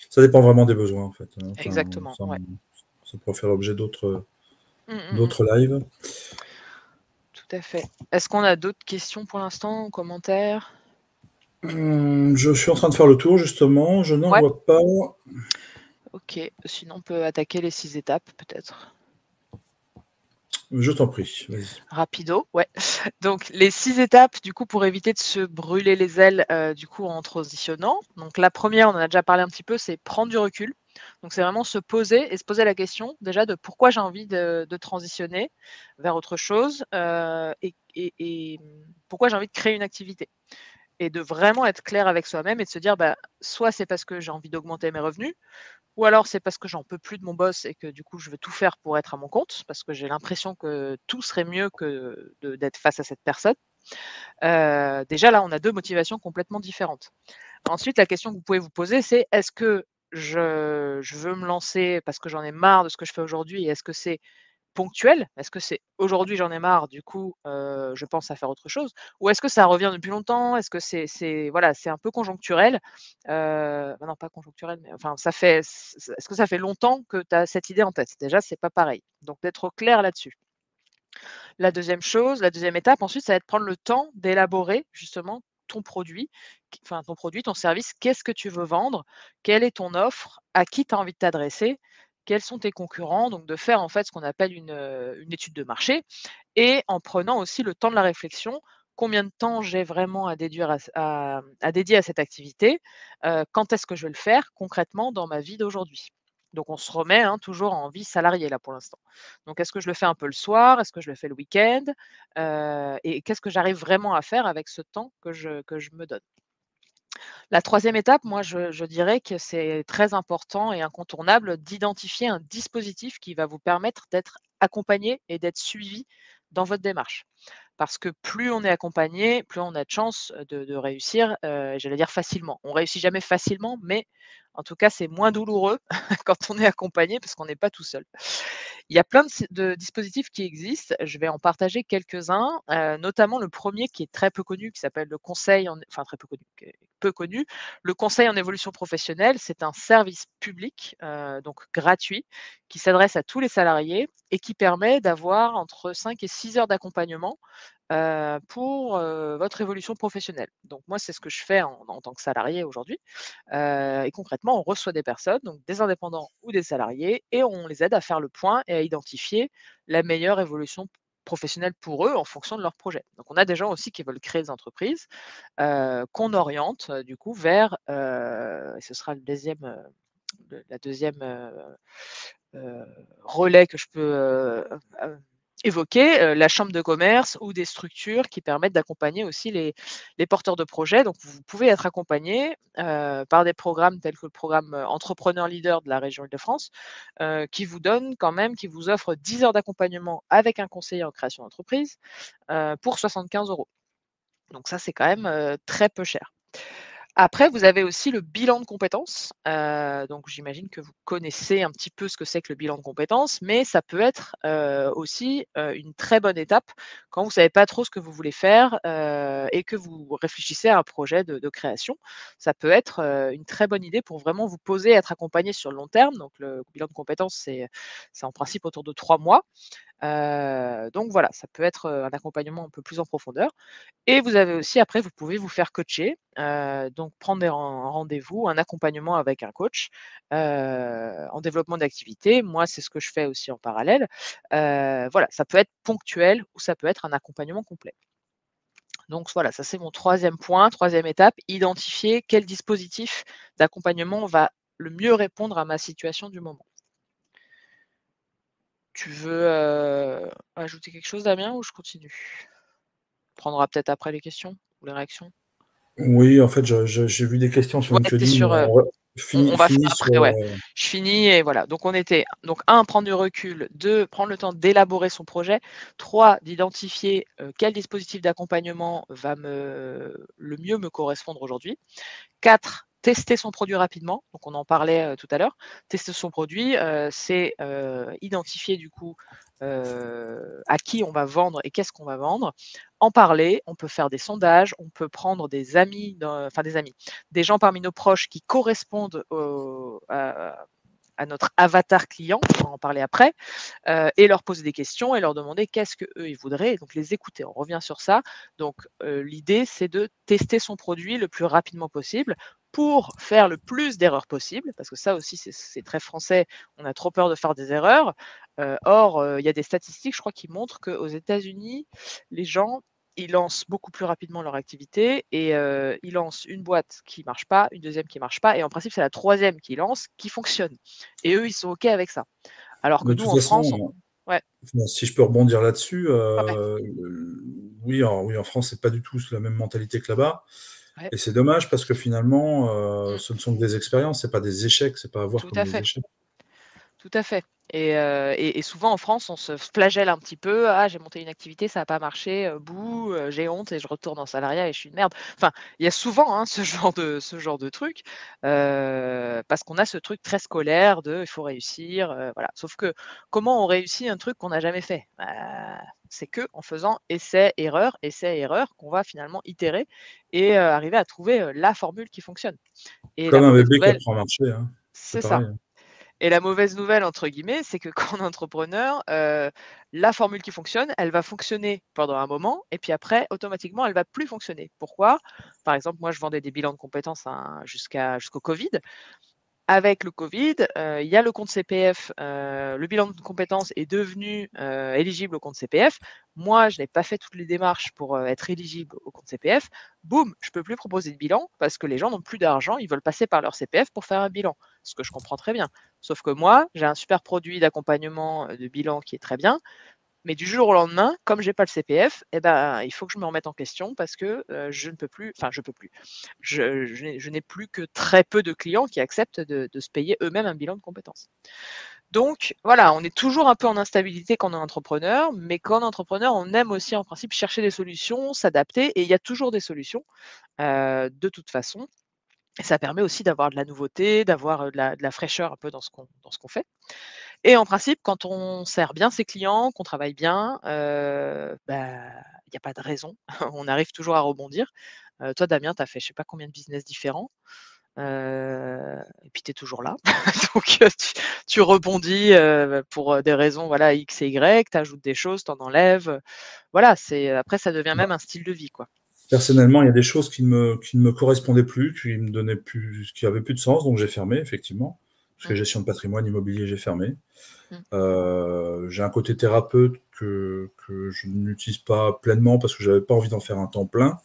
Speaker 1: Ça dépend vraiment des besoins en fait, hein. Enfin,
Speaker 2: exactement,
Speaker 1: ça
Speaker 2: ouais.
Speaker 1: ça pourra faire l'objet
Speaker 2: Mmh, mmh mh.
Speaker 1: d'autres lives.
Speaker 2: Tout à fait. Est-ce qu'on a d'autres questions pour l'instant ou commentaires?
Speaker 1: Je suis en train de faire le tour justement, je n'en
Speaker 2: Ouais,
Speaker 1: vois pas.
Speaker 2: OK. Sinon on peut attaquer les 6 étapes peut-être?
Speaker 1: Je t'en prie, vas-y.
Speaker 2: Rapido, ouais. Donc les 6 étapes du coup pour éviter de se brûler les ailes, du coup en transitionnant. Donc la première, on en a déjà parlé un petit peu, c'est prendre du recul. Donc c'est vraiment se poser et se poser la question déjà de pourquoi j'ai envie de transitionner vers autre chose, pourquoi j'ai envie de créer une activité. Et de vraiment être clair avec soi-même et de se dire: «Bah, soit c'est parce que j'ai envie d'augmenter mes revenus, ou alors c'est parce que j'en peux plus de mon boss et que du coup je veux tout faire pour être à mon compte, parce que j'ai l'impression que tout serait mieux que d'être face à cette personne». Déjà là, on a 2 motivations complètement différentes. Ensuite, la question que vous pouvez vous poser, c'est: «Est-ce que je veux me lancer parce que j'en ai marre de ce que je fais aujourd'hui, et est-ce que c'est ponctuel? Est-ce que c'est aujourd'hui j'en ai marre, du coup, je pense à faire autre chose? Ou est-ce que ça revient depuis longtemps? Est-ce que c'est voilà, c'est un peu conjoncturel?» Bah non, pas conjoncturel, mais enfin ça fait est-ce que ça fait longtemps que tu as cette idée en tête? Déjà, c'est pas pareil. Donc d'être au clair là-dessus. La deuxième étape ensuite, ça va être prendre le temps d'élaborer justement ton produit, ton service. Qu'est-ce que tu veux vendre? Quelle est ton offre? À qui tu as envie de t'adresser? Quels sont tes concurrents? Donc de faire en fait ce qu'on appelle une étude de marché, et en prenant aussi le temps de la réflexion. Combien de temps j'ai vraiment à déduire à dédier à cette activité? Quand est-ce que je vais le faire concrètement dans ma vie d'aujourd'hui? Donc on se remet, hein, toujours en vie salariée là pour l'instant. Donc est-ce que je le fais un peu le soir? Est-ce que je le fais le week-end? Et qu'est-ce que j'arrive vraiment à faire avec ce temps que je me donne? La troisième étape, moi je dirais que c'est très important et incontournable d'identifier un dispositif qui va vous permettre d'être accompagné et d'être suivi dans votre démarche. Parce que plus on est accompagné, plus on a de chances de réussir, j'allais dire facilement. On réussit jamais facilement, mais en tout cas, c'est moins douloureux quand on est accompagné parce qu'on n'est pas tout seul. Il y a plein de dispositifs qui existent. Je vais en partager quelques-uns, notamment le premier qui est très peu connu, qui s'appelle le conseil en enfin très peu connu, qui est peu connu. Le conseil en évolution professionnelle, c'est un service public, donc gratuit, qui s'adresse à tous les salariés et qui permet d'avoir entre 5 et 6 heures d'accompagnement, pour, votre évolution professionnelle. Donc moi, c'est ce que je fais en tant que salarié aujourd'hui, et concrètement, on reçoit des personnes, donc des indépendants ou des salariés, et on les aide à faire le point et à identifier la meilleure évolution professionnel pour eux en fonction de leur projet. Donc on a des gens aussi qui veulent créer des entreprises, qu'on oriente, du coup vers, et ce sera la deuxième relais que je peux, évoquer, la chambre de commerce ou des structures qui permettent d'accompagner aussi les porteurs de projets. Donc vous pouvez être accompagné, par des programmes tels que le programme, Entrepreneur Leader de la région Île-de-France, qui vous offre 10 heures d'accompagnement avec un conseiller en création d'entreprise, pour 75 €. Donc ça, c'est quand même, très peu cher. Après, vous avez aussi le bilan de compétences. Donc j'imagine que vous connaissez un petit peu ce que c'est que le bilan de compétences, mais ça peut être, aussi, une très bonne étape quand vous savez pas trop ce que vous voulez faire, et que vous réfléchissez à un projet de création. Ça peut être, une très bonne idée pour vraiment vous poser, être accompagné sur le long terme. Donc le bilan de compétences, c'est en principe autour de 3 mois. Donc voilà, ça peut être, un accompagnement un peu plus en profondeur. Et vous avez aussi après, vous pouvez vous faire coacher, donc prendre un rendez-vous, un accompagnement avec un coach, en développement d'activité. Moi, c'est ce que je fais aussi en parallèle. Voilà, ça peut être ponctuel ou ça peut être un accompagnement complet. Donc voilà, ça c'est mon troisième point, troisième étape, identifier quel dispositif d'accompagnement va le mieux répondre à ma situation du moment. Tu veux, ajouter quelque chose, Damien, ou je continue? On prendra peut-être après les questions ou les réactions?
Speaker 1: Oui, en fait, j'ai vu des questions sur
Speaker 2: Ouais, tu es
Speaker 1: LinkedIn, mais
Speaker 2: sur, on va faire
Speaker 1: finis sur.
Speaker 2: après, ouais. Je finis et voilà. Donc on était donc 1, prendre du recul, 2, prendre le temps d'élaborer son projet, 3, d'identifier, quel dispositif d'accompagnement va le mieux me correspondre aujourd'hui. 4, tester son produit rapidement. Donc on en parlait, tout à l'heure. Tester son produit, c'est, identifier du coup, à qui on va vendre et qu'est-ce qu'on va vendre. En parler, on peut faire des sondages, on peut prendre des amis des amis, des gens parmi nos proches qui correspondent à notre avatar client, on va en parler après, et leur poser des questions et leur demander qu'est-ce qu'eux ils voudraient, et donc les écouter. On revient sur ça. Donc l'idée, c'est de tester son produit le plus rapidement possible pour faire le plus d'erreurs possible, parce que ça aussi c'est très français, on a trop peur de faire des erreurs. Or, il y a des statistiques, je crois, qui montrent qu'aux États-Unis, les gens, ils lancent beaucoup plus rapidement leur activité et ils lancent une boîte qui marche pas, une deuxième qui marche pas, et en principe, c'est la troisième qu'ils lancent qui fonctionne, et eux, ils sont OK avec ça. Alors que
Speaker 1: De
Speaker 2: nous,
Speaker 1: toute
Speaker 2: en France,
Speaker 1: façon,
Speaker 2: ouais,
Speaker 1: enfin, si je peux rebondir là-dessus,
Speaker 2: ouais,
Speaker 1: oui, en France, c'est pas du tout la même mentalité que là-bas.
Speaker 2: ouais,
Speaker 1: Et c'est dommage parce que finalement,
Speaker 2: mmh,
Speaker 1: ce ne sont que des expériences, c'est pas des échecs, c'est pas à voir
Speaker 2: tout
Speaker 1: comme
Speaker 2: à
Speaker 1: des
Speaker 2: fait.
Speaker 1: échecs.
Speaker 2: Tout à fait, et souvent en France, on se flagelle un petit peu: «Ah, j'ai monté une activité, ça a pas marché, bouh, j'ai honte et je retourne en salariat et je suis une merde». Enfin, il y a souvent, hein, ce genre de truc, parce qu'on a ce truc très scolaire de: «Il faut réussir», voilà. Sauf que comment on réussit un truc qu'on n'a jamais fait? Bah, c'est qu'en faisant essai, erreur qu'on va finalement itérer et arriver à trouver, la formule qui fonctionne, et la
Speaker 1: Comme un
Speaker 2: mauvaise
Speaker 1: bébé qui
Speaker 2: nouvelle,
Speaker 1: apprend à marcher, hein, c'est
Speaker 2: c'est ça.
Speaker 1: pareil, hein.
Speaker 2: Et la mauvaise nouvelle, entre guillemets, c'est que quand on est entrepreneur, la formule qui fonctionne, elle va fonctionner pendant un moment et puis après, automatiquement, elle va plus fonctionner. Pourquoi? Par exemple, moi, je vendais des bilans de compétences, hein, jusqu'au covid. Avec le covid, il y a le compte CPF, le bilan de compétences est devenu, éligible au compte CPF. Moi, je n'ai pas fait toutes les démarches pour, être éligible au compte CPF. Boum, je peux plus proposer de bilan parce que les gens n'ont plus d'argent, ils veulent passer par leur CPF pour faire un bilan, ce que je comprends très bien. Sauf que moi, j'ai un super produit d'accompagnement, de bilan qui est très bien, mais du jour au lendemain, comme j'ai pas le CPF, et ben, il faut que je me remette en question parce que, je ne peux plus, enfin je peux plus. Je n'ai plus que très peu de clients qui acceptent de se payer eux-mêmes un bilan de compétences. Donc voilà, on est toujours un peu en instabilité quand on est entrepreneur, mais quand on est entrepreneur, on aime aussi en principe chercher des solutions, s'adapter, et il y a toujours des solutions, de toute façon, et ça permet aussi d'avoir de la nouveauté, d'avoir, de la fraîcheur un peu dans ce qu'on fait. Et en principe, quand on sert bien ses clients, qu'on travaille bien, il y a pas de raison. On arrive toujours à rebondir. Toi, Damien, tu as fait je sais pas combien de business différents, et puis tu es toujours là. Donc tu rebondis, pour, des raisons, voilà, X et Y, tu ajoutes des choses, tu en enlèves, voilà, après ça devient
Speaker 1: Bah,
Speaker 2: même un style de vie, quoi.
Speaker 1: personnellement, il y a des choses qui ne me correspondaient plus, qui avaient plus de sens, donc j'ai fermé effectivement. Parce que
Speaker 2: Mmh,
Speaker 1: gestion de patrimoine immobilier, j'ai fermé.
Speaker 2: mmh,
Speaker 1: J'ai un côté thérapeute que je n'utilise pas pleinement parce que j'avais pas envie d'en faire un temps plein.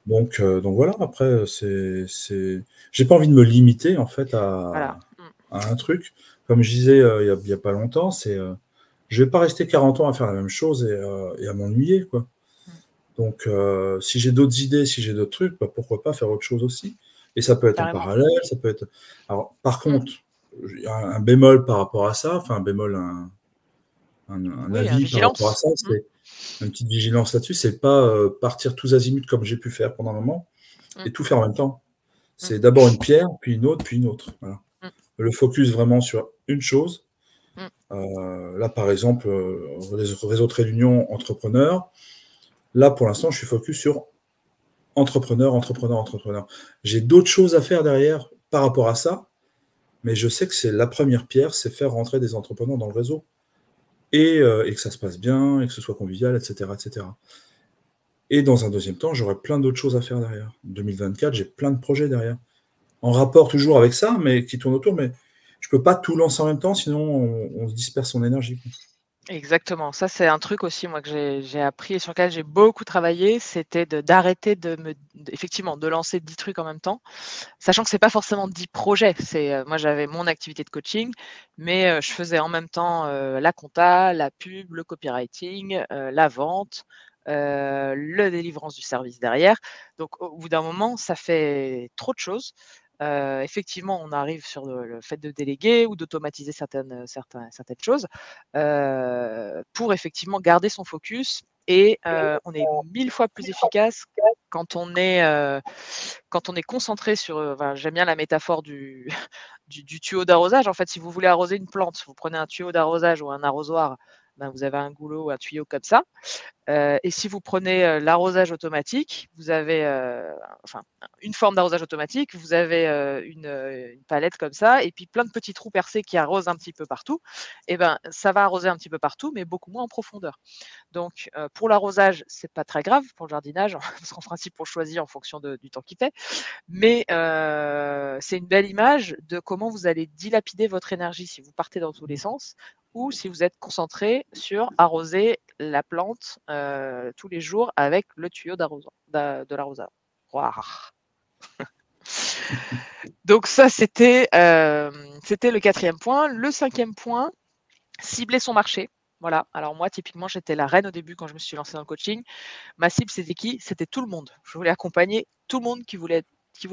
Speaker 2: Mmh.
Speaker 1: Donc voilà, après, j'ai pas envie de me limiter, en fait,
Speaker 2: Voilà.
Speaker 1: à un truc. Comme je disais il y a pas longtemps, je vais pas rester 40 ans à faire la même chose et à m'ennuyer, quoi.
Speaker 2: Mmh.
Speaker 1: Donc, si j'ai d'autres idées, si j'ai d'autres trucs, bah, pourquoi pas faire autre chose aussi? Et ça peut être en
Speaker 2: Carrément.
Speaker 1: parallèle, ça peut être. Alors, par
Speaker 2: Mmh.
Speaker 1: contre, il y a un bémol par rapport à ça, enfin un bémol, un
Speaker 2: Oui,
Speaker 1: avis par rapport à
Speaker 2: vigilance.
Speaker 1: ça,
Speaker 2: Mmh.
Speaker 1: c'est une petite vigilance là-dessus, c'est pas partir tous azimuts comme j'ai pu faire pendant un moment
Speaker 2: Mmh.
Speaker 1: et tout faire en même temps.
Speaker 2: Mmh.
Speaker 1: C'est d'abord une pierre, puis une autre, puis une autre. Voilà.
Speaker 2: Mmh.
Speaker 1: Le focus vraiment sur une chose.
Speaker 2: Mmh.
Speaker 1: Là, par exemple, réseau de réunion entrepreneur. Là, pour l'instant, je suis focus sur entrepreneur, entrepreneur, entrepreneur. J'ai d'autres choses à faire derrière par rapport à ça, mais je sais que c'est la première pierre, c'est faire rentrer des entrepreneurs dans le réseau et que ça se passe bien, et que ce soit convivial, etc., etc. Et dans un deuxième temps, j'aurai plein d'autres choses à faire derrière. 2024, j'ai plein de projets derrière, en rapport toujours avec ça, mais qui tournent autour. Mais je peux pas tout lancer en même temps, sinon on se disperse son énergie.
Speaker 2: Exactement. Ça, c'est un truc aussi, moi, que j'ai appris et sur lequel j'ai beaucoup travaillé, c'était d'arrêter effectivement, de lancer 10 trucs en même temps, sachant que c'est pas forcément 10 projets. Moi, j'avais mon activité de coaching, mais je faisais en même temps, la compta, la pub, le copywriting, la vente, le délivrance du service derrière. Donc au bout d'un moment, ça fait trop de choses. Effectivement, on arrive sur le fait de déléguer ou d'automatiser certaines choses, pour effectivement garder son focus et on est 1000 fois plus efficace quand on est, concentré sur, enfin, j'aime bien la métaphore du du tuyau d'arrosage. En fait, si vous voulez arroser une plante, vous prenez un tuyau d'arrosage ou un arrosoir, ben, vous avez un goulot ou un tuyau comme ça. Et si vous prenez, l'arrosage automatique, vous avez, enfin, une forme d'arrosage automatique, vous avez, une palette comme ça et puis plein de petits trous percés qui arrosent un petit peu partout et ben, ça va arroser un petit peu partout, mais beaucoup moins en profondeur. Donc, pour l'arrosage, c'est pas très grave. Pour le jardinage, parce qu'en principe, on choisit en fonction du temps qu'il fait. Mais, c'est une belle image de comment vous allez dilapider votre énergie si vous partez dans tous les sens ou si vous êtes concentré sur arroser la plante, tous les jours avec le tuyau de l'arroseur. Ouah. Donc ça, c'était le 4e point. Le 5e point, cibler son marché. Voilà. Alors moi, typiquement, j'étais la reine au début quand je me suis lancée dans le coaching. Ma cible, c'était qui? C'était tout le monde. Je voulais accompagner tout le monde qui voulait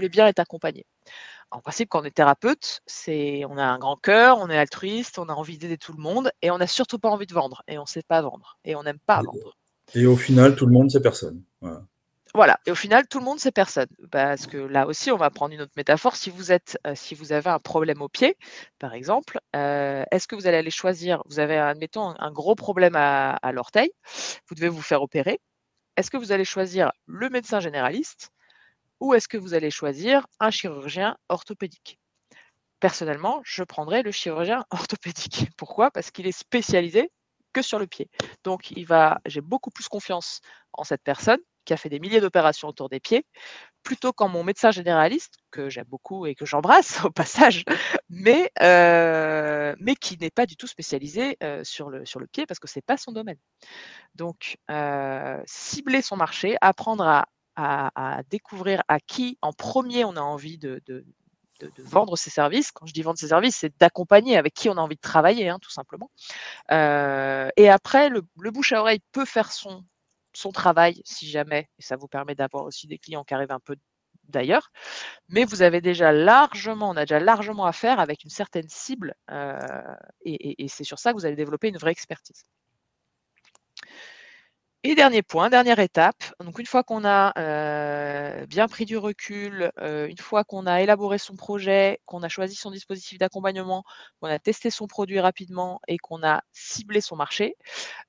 Speaker 2: bien être accompagné. En principe, quand on est thérapeute, on a un grand cœur, on est altruiste, on a envie d'aider tout le monde et on n'a surtout pas envie de vendre et on ne sait pas vendre et on n'aime pas vendre.
Speaker 1: Et au final, tout le monde, c'est personne. Voilà.
Speaker 2: Voilà et au final, tout le monde, c'est personne. Parce que là aussi, on va prendre une autre métaphore. Si vous avez un problème au pied, par exemple, est-ce que vous allez aller choisir vous avez, admettons, un gros problème à l'orteil, vous devez vous faire opérer. Est-ce que vous allez choisir le médecin généraliste ou est-ce que vous allez choisir un chirurgien orthopédique? Personnellement, je prendrais le chirurgien orthopédique. Pourquoi? Parce qu'il est spécialisé que sur le pied. Donc j'ai beaucoup plus confiance en cette personne qui a fait des milliers d'opérations autour des pieds, plutôt qu'en mon médecin généraliste, que j'aime beaucoup et que j'embrasse au passage, mais qui n'est pas du tout spécialisé, sur le pied parce que c'est pas son domaine. Donc cibler son marché, apprendre à découvrir à qui en premier on a envie de vendre ses services. Quand je dis vendre ses services, c'est d'accompagner, avec qui on a envie de travailler, hein, tout simplement. Et après, le bouche à oreille peut faire son travail si jamais, et ça vous permet d'avoir aussi des clients qui arrivent un peu d'ailleurs. Mais on a déjà largement à faire avec une certaine cible, et c'est sur ça que vous allez développer une vraie expertise. Et dernier point, dernière étape, donc une fois qu'on a, bien pris du recul, une fois qu'on a élaboré son projet, qu'on a choisi son dispositif d'accompagnement, qu'on a testé son produit rapidement et qu'on a ciblé son marché,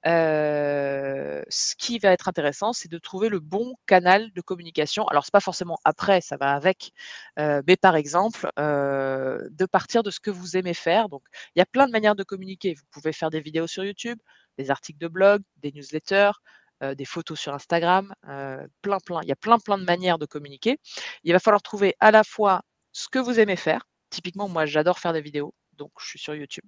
Speaker 2: ce qui va être intéressant, c'est de trouver le bon canal de communication. Alors c'est pas forcément après, ça va avec, mais par exemple, de partir de ce que vous aimez faire. Donc il y a plein de manières de communiquer. Vous pouvez faire des vidéos sur YouTube, des articles de blog, des newsletters, des photos sur Instagram, il y a plein de manières de communiquer. Il va falloir trouver à la fois ce que vous aimez faire. Typiquement, moi, j'adore faire des vidéos, donc je suis sur YouTube.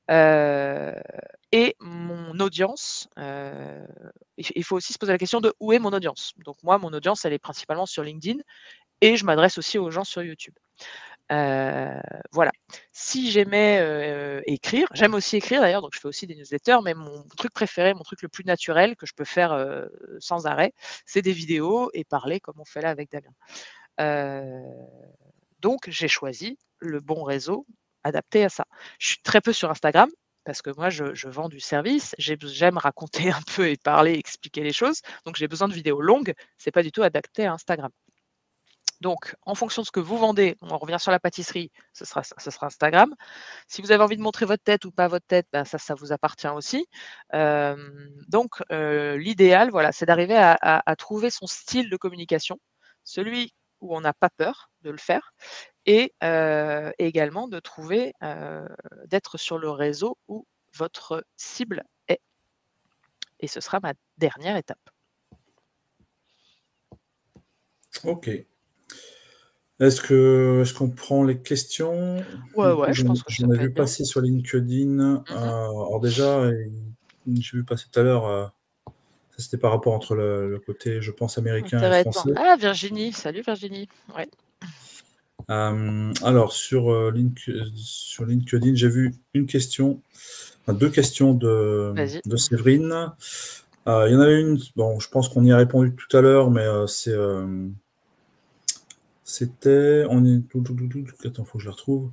Speaker 2: Et mon audience, il faut aussi se poser la question de où est mon audience. Donc moi, mon audience, elle est principalement sur LinkedIn et je m'adresse aussi aux gens sur YouTube. Voilà. Si j'aimais écrire, j'aime aussi écrire d'ailleurs, donc je fais aussi des newsletters, mais mon truc préféré, mon truc le plus naturel que je peux faire sans arrêt, c'est des vidéos et parler comme on fait là avec Damien. Donc j'ai choisi le bon réseau adapté à ça. Je suis très peu sur Instagram parce que moi je vends du service, j'aime raconter un peu et parler, expliquer les choses, donc j'ai besoin de vidéos longues, c'est pas du tout adapté à Instagram. Donc, en fonction de ce que vous vendez, on revient sur la pâtisserie, ce sera Instagram. Si vous avez envie de montrer votre tête ou pas votre tête, ben ça vous appartient aussi. Donc, l'idéal, voilà, c'est d'arriver à trouver son style de communication, celui où on n'a pas peur de le faire, et également de trouver, d'être sur le réseau où votre cible est. Et ce sera ma dernière étape.
Speaker 1: Ok. Est-ce qu'on prend les questions?
Speaker 2: Ouais, je pense que ça
Speaker 1: J'en ai
Speaker 2: peut
Speaker 1: vu
Speaker 2: être bien.
Speaker 1: passer sur LinkedIn. Alors déjà, j'ai vu passer tout à l'heure, ça c'était par rapport entre le côté, je pense, américain et
Speaker 2: Intéressant.
Speaker 1: français.
Speaker 2: Ah, Virginie, salut Virginie. Ouais.
Speaker 1: Alors, sur LinkedIn, j'ai vu une question, enfin, 2 questions de
Speaker 2: Vas-y.
Speaker 1: Séverine. Il y en avait une, bon, je pense qu'on y a répondu tout à l'heure, mais c'était, attends, faut que je la retrouve.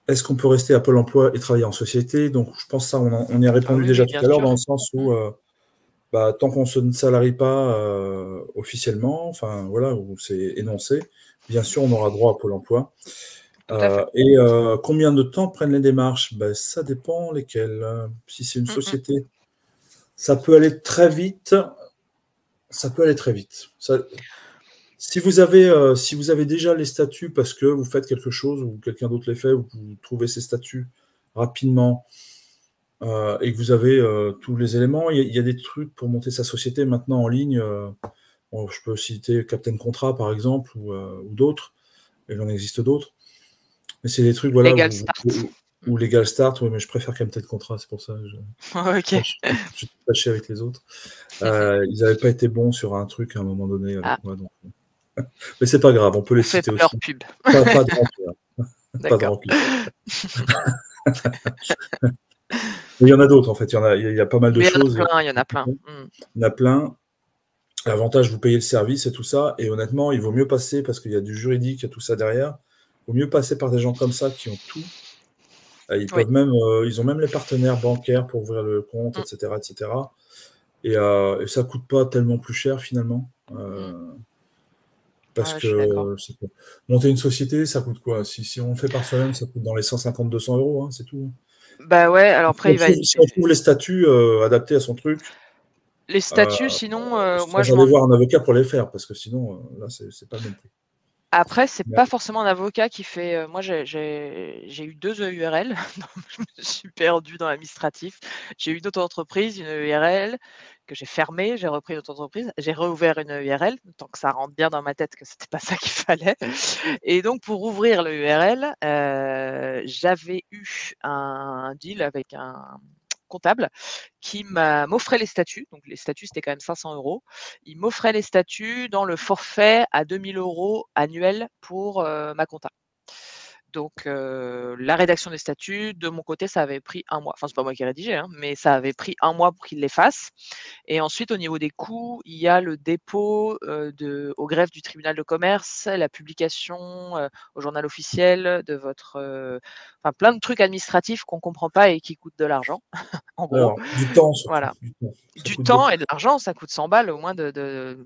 Speaker 1: Est-ce qu'on peut rester à Pôle emploi et travailler en société? Donc, je pense que ça, on y a
Speaker 2: Ah
Speaker 1: répondu
Speaker 2: oui,
Speaker 1: déjà
Speaker 2: oui,
Speaker 1: tout
Speaker 2: bien
Speaker 1: à l'heure, dans
Speaker 2: sûr.
Speaker 1: le sens où, tant qu'on se ne salarie pas officiellement, enfin voilà, où c'est énoncé, bien sûr, on aura droit à Pôle emploi.
Speaker 2: Tout à fait.
Speaker 1: Et combien de temps prennent les démarches? Ça dépend lesquelles. Si c'est une société, ça peut aller très vite. Ça peut aller très vite. Si vous avez déjà les statuts parce que vous faites quelque chose ou quelqu'un d'autre les fait, ou vous trouvez ces statuts rapidement et que vous avez tous les éléments, il y a des trucs pour monter sa société maintenant en ligne. Bon, je peux citer Captain Contrat par exemple ou d'autres, et il en existe d'autres. Mais c'est des trucs, voilà,
Speaker 2: Legal Start.
Speaker 1: ou Legal Start, oui, mais je préfère Captain Contrat, c'est pour ça.
Speaker 2: Ok.
Speaker 1: Je suis fâché avec les autres. Ils n'avaient pas été bons sur un truc à un moment donné avec moi. Donc. Mais c'est pas grave, on peut les
Speaker 2: On fait
Speaker 1: citer
Speaker 2: pas leur
Speaker 1: aussi.
Speaker 2: pub.
Speaker 1: Pas de rancœur. Pas de
Speaker 2: D'accord.
Speaker 1: rancœur. Mais il y en a d'autres, en fait. Il y a pas mal de
Speaker 2: Mais
Speaker 1: choses.
Speaker 2: il y en a plein.
Speaker 1: Il y en a plein. L'avantage, vous payez le service et tout ça. Et honnêtement, il vaut mieux passer, parce qu'il y a du juridique et tout ça derrière, il vaut mieux passer par des gens comme ça qui ont tout. Ils
Speaker 2: Oui.
Speaker 1: peuvent même, ils ont même les partenaires bancaires pour ouvrir le compte, etc., etc. Et ça coûte pas tellement plus cher finalement. Parce
Speaker 2: Ouais, je suis d'accord.
Speaker 1: que monter une société, ça coûte quoi? Si on le fait par soi-même, ça coûte dans les 150-200 euros, hein, c'est tout.
Speaker 2: Bah ouais, alors après,
Speaker 1: Si on trouve les statuts adaptés à son truc,
Speaker 2: les statuts, sinon, moi
Speaker 1: sans aller voir un avocat pour les faire, parce que sinon, là, c'est pas le même prix.
Speaker 2: Après, c'est
Speaker 1: Mais-
Speaker 2: pas forcément un avocat qui fait. Moi, j'ai eu 2 EURL, donc je me suis perdue dans l'administratif. J'ai eu une autre entreprise, une EURL que j'ai fermée, j'ai repris une autre entreprise, j'ai réouvert une EURL, tant que ça rentre bien dans ma tête que c'était pas ça qu'il fallait. Et donc pour ouvrir l'EURL, j'avais eu un deal avec un comptable qui m'offrait les statuts. Donc les statuts, c'était quand même 500 €. Il m'offrait les statuts dans le forfait à 2 000 € annuel pour, ma compta. Donc la rédaction des statuts, de mon côté, ça avait pris 1 mois. Enfin, c'est pas moi qui ai rédigé, hein, mais ça avait pris 1 mois pour qu'il les fasse. Et ensuite, au niveau des coûts, il y a le dépôt, au greffe du tribunal de commerce, la publication, au journal officiel de votre, enfin plein de trucs administratifs qu'on comprend pas et qui coûtent de l'argent, en gros.
Speaker 1: Alors, du temps surtout.
Speaker 2: Voilà.
Speaker 1: Du temps. Ça
Speaker 2: Du
Speaker 1: coûte
Speaker 2: temps
Speaker 1: beaucoup.
Speaker 2: et de l'argent, ça coûte 100 balles au moins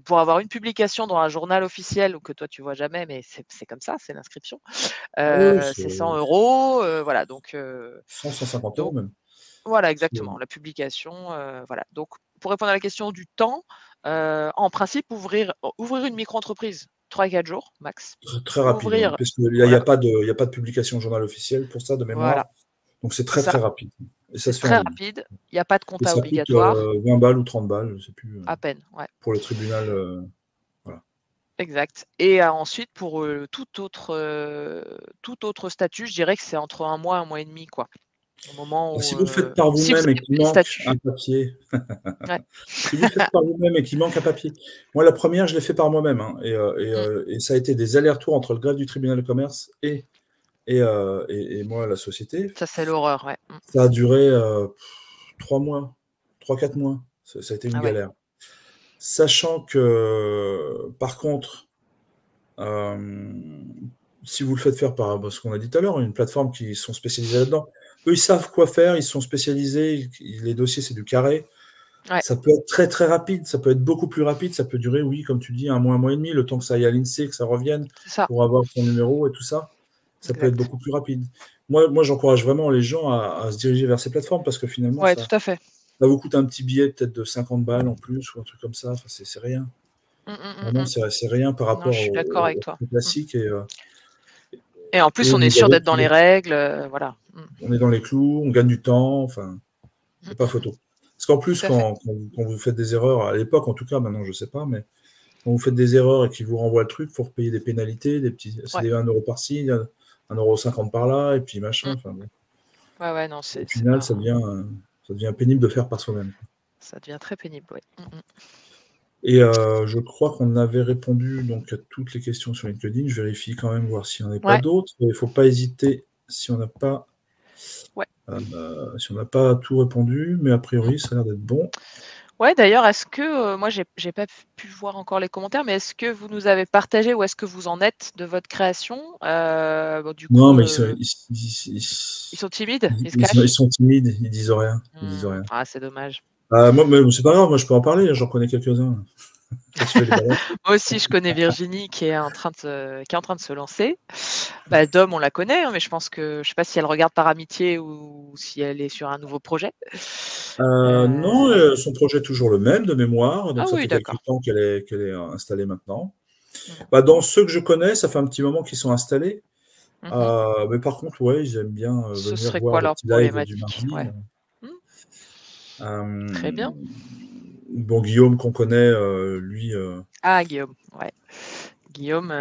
Speaker 2: pour avoir une publication dans un journal officiel ou que toi tu vois jamais, mais c'est comme ça, c'est l'inscription.
Speaker 1: Oui,
Speaker 2: C'est
Speaker 1: c'est
Speaker 2: 100 €, voilà
Speaker 1: 100-150 €
Speaker 2: donc
Speaker 1: même.
Speaker 2: voilà
Speaker 1: C'est
Speaker 2: exactement, la publication, voilà. Donc pour répondre à la question du temps, en principe ouvrir une micro-entreprise, 3-4 jours max.
Speaker 1: très, très rapide, hein,
Speaker 2: Ouvrir
Speaker 1: parce qu'il n'y a,
Speaker 2: voilà,
Speaker 1: il y a pas de publication au journal officiel pour ça, de
Speaker 2: voilà,
Speaker 1: mémoire. Donc c'est
Speaker 2: c'est
Speaker 1: très,
Speaker 2: ça,
Speaker 1: très rapide. Et ça
Speaker 2: c'est
Speaker 1: se fait en
Speaker 2: très
Speaker 1: ligne.
Speaker 2: rapide, il y a pas de
Speaker 1: Et
Speaker 2: compta
Speaker 1: ça coûte
Speaker 2: obligatoire,
Speaker 1: 20 balles ou 30 balles, je sais plus,
Speaker 2: à peine, ouais.
Speaker 1: pour le tribunal. Voilà.
Speaker 2: exact. Et ensuite pour, tout autre statut, je dirais que c'est entre 1 mois et demi, quoi. Au moment
Speaker 1: Bah,
Speaker 2: où,
Speaker 1: si vous le faites par
Speaker 2: si vous
Speaker 1: vous-même et
Speaker 2: avez
Speaker 1: qu'il
Speaker 2: pris le
Speaker 1: manque
Speaker 2: statut.
Speaker 1: un papier,
Speaker 2: Ouais.
Speaker 1: si vous le faites par vous-même et qu'il manque un papier. Moi, la première, je l'ai fait par moi-même, hein,
Speaker 2: Mmh.
Speaker 1: et ça a été des allers-retours entre le greffe du tribunal de commerce et moi, la société.
Speaker 2: Ça, c'est l'horreur, ouais. Mmh.
Speaker 1: Ça a duré 3 mois, 3-4 mois. Ça a été une
Speaker 2: Ah ouais.
Speaker 1: galère. Sachant que, par contre, euh, si vous le faites faire par ce qu'on a dit tout à l'heure, une plateforme qui sont spécialisées là-dedans, eux, ils savent quoi faire, ils sont spécialisés, les dossiers, c'est du carré.
Speaker 2: Ouais,
Speaker 1: Ça peut être très très rapide, ça peut être beaucoup plus rapide, ça peut durer, oui, comme tu dis, 1 mois et demi, le temps que ça aille à l'INSEE, que ça revienne
Speaker 2: c'est ça,
Speaker 1: pour avoir son numéro et tout ça. Ça peut être
Speaker 2: exact.
Speaker 1: beaucoup plus rapide. Moi j'encourage vraiment les gens à se diriger vers ces plateformes parce que finalement,
Speaker 2: Ouais, tout
Speaker 1: ça,
Speaker 2: à fait.
Speaker 1: ça vous coûte un petit billet peut-être de 50 balles en plus ou un truc comme ça. Enfin, c'est rien.
Speaker 2: Mmh, mmh, mmh,
Speaker 1: Vraiment,
Speaker 2: mmh.
Speaker 1: c'est rien par
Speaker 2: Non,
Speaker 1: rapport
Speaker 2: je suis d'accord avec
Speaker 1: au
Speaker 2: toi. Mmh.
Speaker 1: classique.
Speaker 2: Et en plus,
Speaker 1: Et
Speaker 2: on est
Speaker 1: vous
Speaker 2: sûr
Speaker 1: avez
Speaker 2: d'être dans les règles, voilà. Mmh.
Speaker 1: on est dans les clous, on gagne du temps, enfin, il
Speaker 2: Mmh,
Speaker 1: n'y a pas
Speaker 2: mmh, mmh.
Speaker 1: photo. Parce qu'en
Speaker 2: Tout
Speaker 1: plus,
Speaker 2: à fait.
Speaker 1: quand vous faites des erreurs, à l'époque en tout cas, maintenant je sais pas, mais quand vous faites des erreurs et qu'ils vous renvoient le truc, il faut repayer des pénalités, c'est
Speaker 2: Ouais.
Speaker 1: des 1 € par-ci, 1,50 € par-là, et puis machin.
Speaker 2: Mmh.
Speaker 1: Enfin, bon.
Speaker 2: Ouais, ouais, non,
Speaker 1: Au
Speaker 2: c'est
Speaker 1: final,
Speaker 2: pas,
Speaker 1: ça devient pénible de faire par soi-même.
Speaker 2: ça devient très pénible, ouais. Mmh mh.
Speaker 1: Et je crois qu'on avait répondu donc à toutes les questions sur LinkedIn. Je vérifie quand même, voir s'il n'y en a pas
Speaker 2: Ouais,
Speaker 1: d'autres. Il ne faut pas hésiter si on n'a pas,
Speaker 2: ouais.
Speaker 1: si on n'a pas tout répondu, mais a
Speaker 2: Mmh.
Speaker 1: priori, ça a l'air d'être bon.
Speaker 2: Ouais, d'ailleurs, est-ce que, moi, j'ai pas pu voir encore les commentaires, mais est-ce que vous nous avez partagé où est-ce que vous en êtes de votre création? Bon, du
Speaker 1: Non,
Speaker 2: coup,
Speaker 1: mais
Speaker 2: ils sont timides? Ils se
Speaker 1: ils
Speaker 2: cachent?
Speaker 1: sont timides, ils disent rien. Ils disent
Speaker 2: Mmh.
Speaker 1: rien.
Speaker 2: Ah, c'est dommage.
Speaker 1: Moi, mais c'est pas grave, moi je peux en parler, j'en connais quelques-uns. Je vais les balancer.
Speaker 2: Moi aussi, je connais Virginie qui est en train de se lancer. Bah, Dom, on la connaît, hein, mais je sais pas si elle regarde par amitié ou si elle est sur un nouveau projet.
Speaker 1: Non,
Speaker 2: Heu,
Speaker 1: son projet est toujours le même de mémoire,
Speaker 2: ah
Speaker 1: donc ça
Speaker 2: oui,
Speaker 1: fait quelque
Speaker 2: d'accord.
Speaker 1: temps qu'elle est installée maintenant.
Speaker 2: Mmh.
Speaker 1: Bah, dans ceux que je connais, ça fait un petit moment qu'ils sont installés.
Speaker 2: Mmh mh.
Speaker 1: Mais par contre, ouais, ils aiment bien
Speaker 2: Ce
Speaker 1: venir
Speaker 2: serait
Speaker 1: voir
Speaker 2: quoi
Speaker 1: les
Speaker 2: leur
Speaker 1: petits lives du
Speaker 2: problématique?
Speaker 1: mardi.
Speaker 2: Ouais. Mmh, très bien.
Speaker 1: Bon, Guillaume qu'on connaît, lui.
Speaker 2: Ah, Guillaume, ouais. Guillaume,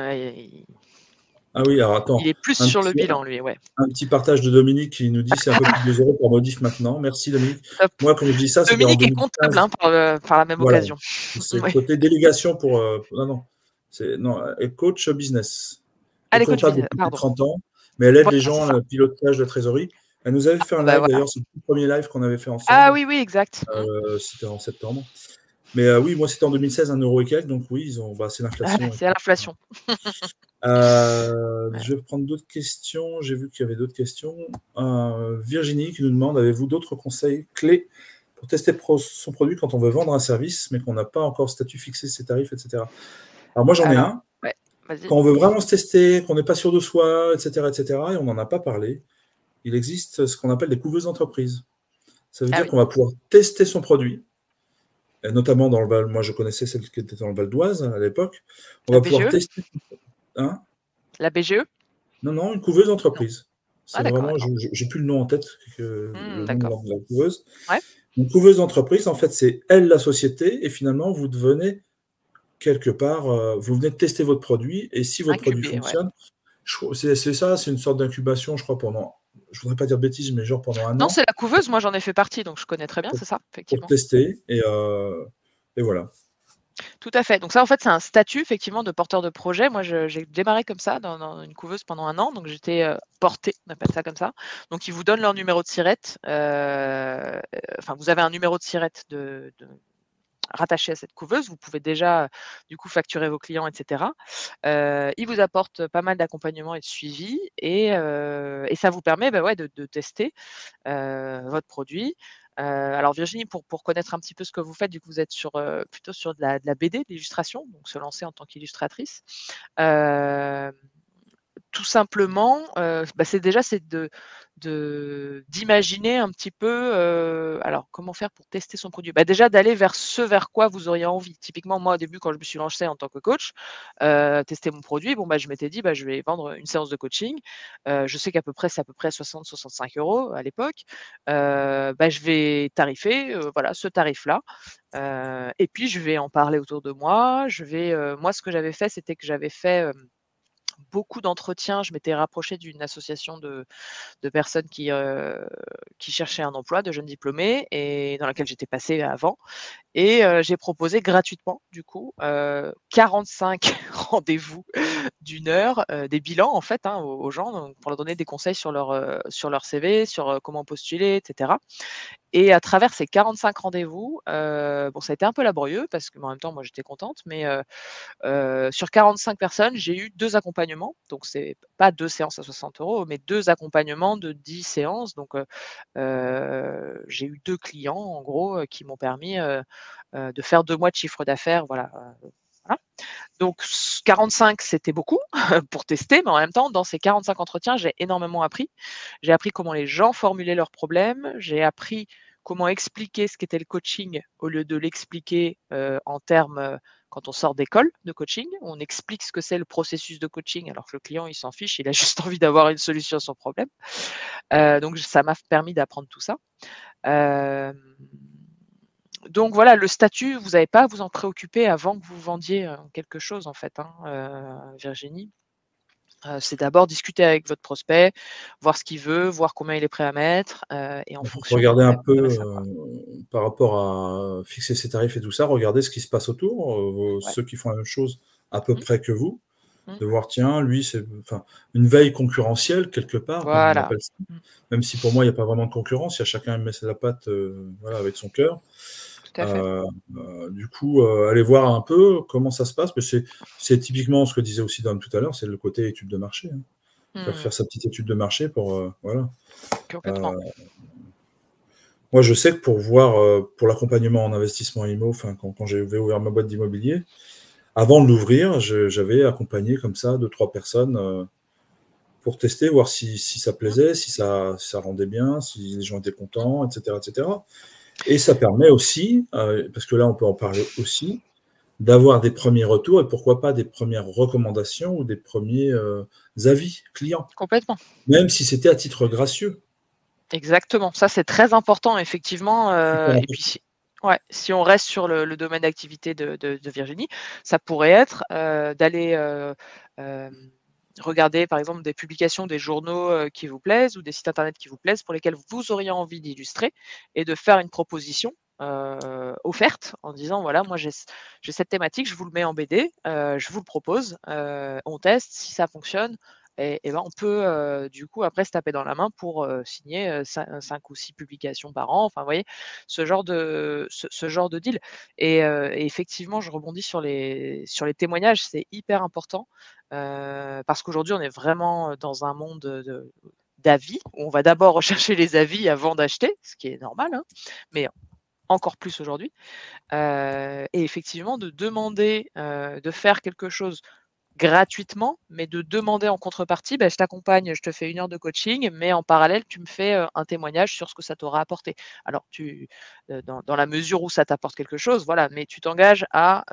Speaker 1: Ah oui, alors attends,
Speaker 2: il est plus
Speaker 1: un
Speaker 2: sur le
Speaker 1: petit,
Speaker 2: bilan, lui, ouais.
Speaker 1: un petit partage de Dominique qui nous dit c'est un peu plus de 2 € pour modif maintenant. Merci Dominique.
Speaker 2: Top.
Speaker 1: Moi, quand je dis ça, c'était en
Speaker 2: Dominique est comptable,
Speaker 1: 2015.
Speaker 2: hein, par la même
Speaker 1: Voilà.
Speaker 2: occasion.
Speaker 1: C'est le
Speaker 2: Oui.
Speaker 1: côté délégation pour. Non, non. Non, et coach business.
Speaker 2: Ah,
Speaker 1: Et
Speaker 2: les coachs
Speaker 1: comptable
Speaker 2: business,
Speaker 1: depuis plus de
Speaker 2: pardon.
Speaker 1: 30 ans. Mais elle aide les
Speaker 2: Voilà, c'est
Speaker 1: gens à
Speaker 2: ça.
Speaker 1: le pilotage de la trésorerie. Elle nous avait fait un
Speaker 2: Ah bah,
Speaker 1: live,
Speaker 2: voilà.
Speaker 1: d'ailleurs, c'est le tout premier live qu'on avait fait
Speaker 2: Ah
Speaker 1: ensemble.
Speaker 2: oui, oui, exact. Mmh.
Speaker 1: C'était en septembre. Mais oui, moi, c'était en 2016, 1 € et quelques. Donc oui, c'est l'inflation.
Speaker 2: C'est à l'inflation. Ouais.
Speaker 1: Je vais prendre d'autres questions. J'ai vu qu'il y avait d'autres questions. Virginie qui nous demande, avez-vous d'autres conseils clés pour tester son produit quand on veut vendre un service, mais qu'on n'a pas encore statut fixé, ses tarifs, etc. Alors moi, j'en ai
Speaker 2: Alors,
Speaker 1: un.
Speaker 2: ouais, vas-y.
Speaker 1: Quand on veut vraiment se tester, qu'on n'est pas sûr de soi, etc., et on n'en a pas parlé, il existe ce qu'on appelle des couveuses d'entreprise. Ça veut
Speaker 2: Ah
Speaker 1: dire
Speaker 2: oui.
Speaker 1: qu'on va pouvoir tester son produit, et notamment dans le Val. Moi, je connaissais celle qui était dans le Val d'Oise à l'époque. On
Speaker 2: La
Speaker 1: va pouvoir
Speaker 2: BGE?
Speaker 1: tester. Hein.
Speaker 2: La BGE?
Speaker 1: Non, non, une couveuse
Speaker 2: Non.
Speaker 1: d'entreprise.
Speaker 2: Ah
Speaker 1: C'est
Speaker 2: d'accord,
Speaker 1: vraiment,
Speaker 2: d'accord.
Speaker 1: j'ai plus le nom en tête,
Speaker 2: Mmh,
Speaker 1: le nom
Speaker 2: d'accord.
Speaker 1: de la couveuse.
Speaker 2: Ouais,
Speaker 1: Une couveuse d'entreprise, en fait, c'est elle la société, et finalement, vous devenez quelque part, vous venez de tester votre produit, et si votre produit
Speaker 2: incubé, ouais.
Speaker 1: fonctionne, c'est ça, c'est une sorte d'incubation, je crois, je voudrais pas dire de bêtises, mais genre pendant un
Speaker 2: Non,
Speaker 1: an,
Speaker 2: c'est la couveuse, moi j'en ai fait partie, donc je connais très bien,
Speaker 1: pour,
Speaker 2: c'est ça,
Speaker 1: pour
Speaker 2: effectivement.
Speaker 1: tester, et voilà.
Speaker 2: Tout à fait. Donc ça, en fait, c'est un statut effectivement de porteur de projet. Moi, j'ai démarré comme ça dans une couveuse pendant 1 an, donc j'étais, portée, on appelle ça comme ça. Donc ils vous donnent leur numéro de SIRET, enfin vous avez un numéro de SIRET de rattaché à cette couveuse. Vous pouvez déjà, du coup, facturer vos clients et cetera. Ils vous apportent pas mal d'accompagnement et de suivi et ça vous permet, bah, ouais, de tester, votre produit. Alors Virginie, pour connaître un petit peu ce que vous faites, vu que vous êtes plutôt sur de la BD, de l'illustration, donc se lancer en tant qu'illustratrice. Hem, Tout simplement, bah, c'est d'imaginer un petit peu, alors comment faire pour tester son produit? Bah, déjà d'aller vers ce vers quoi vous auriez envie. Typiquement, moi, au début, quand je me suis lancée en tant que coach, tester mon produit, bon, bah, je m'étais dit: «Bah, je vais vendre une séance de coaching». Je sais qu'à peu près, c'est à peu près 60-65 € à l'époque. Bah, je vais tarifer, voilà, ce tarif-là, et puis je vais en parler autour de moi. Moi, ce que j'avais fait, c'était que j'avais fait, beaucoup d'entretiens. Je m'étais rapprochée d'une association de personnes qui cherchaient un emploi, de jeunes diplômés et dans laquelle j'étais passée avant et j'ai proposé gratuitement du coup, 45 rendez-vous d'1 heure, des bilans en fait, hein, aux gens, donc pour leur donner des conseils sur leur CV, sur, comment postuler et cetera. Et à travers ces 45 rendez-vous, bon ça a été un peu laborieux parce que, en même temps moi j'étais contente, mais sur 45 personnes, j'ai eu 2 accompagnements, donc c'est pas 2 séances à 60 €, mais 2 accompagnements de 10 séances, donc j'ai eu 2 clients en gros, qui m'ont permis, de faire 2 mois de chiffre d'affaires, voilà, voilà. Donc 45 c'était beaucoup pour tester, mais en même temps, dans ces 45 entretiens, j'ai énormément appris. J'ai appris comment les gens formulaient leurs problèmes, j'ai appris comment expliquer ce qu'était le coaching au lieu de l'expliquer, en termes, quand on sort d'école de coaching. On explique ce que c'est le processus de coaching alors que le client, il s'en fiche, il a juste envie d'avoir une solution à son problème. Donc ça m'a permis d'apprendre tout ça. Hem Donc voilà, le statut, vous n'avez pas à vous en préoccuper avant que vous vendiez, quelque chose en fait, hein, Virginie. C'est d'abord discuter avec votre prospect, voir ce qu'il veut, voir combien il est prêt à mettre, et en
Speaker 1: Il faut
Speaker 2: fonction,
Speaker 1: regarder un peu,
Speaker 2: vous verrez ça, quoi.
Speaker 1: par rapport à fixer ses tarifs et tout ça, regarder ce qui se passe autour,
Speaker 2: Ouais.
Speaker 1: ceux qui font la même chose à peu
Speaker 2: Mmh,
Speaker 1: près que vous,
Speaker 2: mmh.
Speaker 1: de voir tiens, lui, c'est enfin, une veille concurrentielle quelque part, comme on
Speaker 2: Voilà.
Speaker 1: appelle ça.
Speaker 2: Mmh,
Speaker 1: Même si pour moi, il y a pas vraiment de concurrence, il y a chacun met la patte, voilà, avec son cœur.
Speaker 2: tout à fait.
Speaker 1: Heu du coup, aller voir un peu comment ça se passe, mais c'est typiquement ce que disait aussi Dan tout à l'heure, c'est le côté étude de marché, hein.
Speaker 2: Mmh,
Speaker 1: Faire sa petite étude de marché pour, voilà.
Speaker 2: complètement.
Speaker 1: Heu, moi, je sais que pour voir, pour l'accompagnement en investissement IMO, enfin, quand j'avais ouvert ma boîte d'immobilier, avant de l'ouvrir, j'avais accompagné comme ça 2-3 personnes, pour tester, voir si ça
Speaker 2: Mmh,
Speaker 1: plaisait, si ça rendait bien, si les gens étaient
Speaker 2: mmh.
Speaker 1: contents, et cetera, et cetera. Et ça permet aussi, parce que là, on peut en parler aussi, d'avoir des premiers retours et pourquoi pas des premières recommandations ou des premiers, avis clients,
Speaker 2: Complètement.
Speaker 1: même si c'était à titre gracieux.
Speaker 2: Exactement. Ça, c'est très important effectivement,
Speaker 1: Super
Speaker 2: et puis
Speaker 1: important.
Speaker 2: ouais, si on reste sur le domaine d'activité de Virginie, ça pourrait être, d'aller, hem, regarder par exemple des publications, des journaux, qui vous plaisent ou des sites internet qui vous plaisent, pour lesquels vous auriez envie d'illustrer et de faire une proposition, offerte en disant: «Voilà, moi j'ai cette thématique, je vous le mets en BD, je vous le propose, on teste, si ça fonctionne et ben, on peut, du coup, après se taper dans la main pour, signer, 5 ou 6 publications par an. Enfin, vous voyez? Ce genre de deal et effectivement, je rebondis sur les témoignages, c'est hyper important, parce qu'aujourd'hui, on est vraiment, dans un monde, d'avis, où on va d'abord rechercher les avis avant d'acheter, ce qui est normal, hein, mais encore plus aujourd'hui, et effectivement de demander, de faire quelque chose gratuitement, mais de demander en contrepartie: «Bah, je t'accompagne, je te fais 1 heure de coaching, mais en parallèle, tu me fais, un témoignage sur ce que ça t'aura apporté». Alors dans la mesure où ça t'apporte quelque chose, voilà, mais tu t'engages à,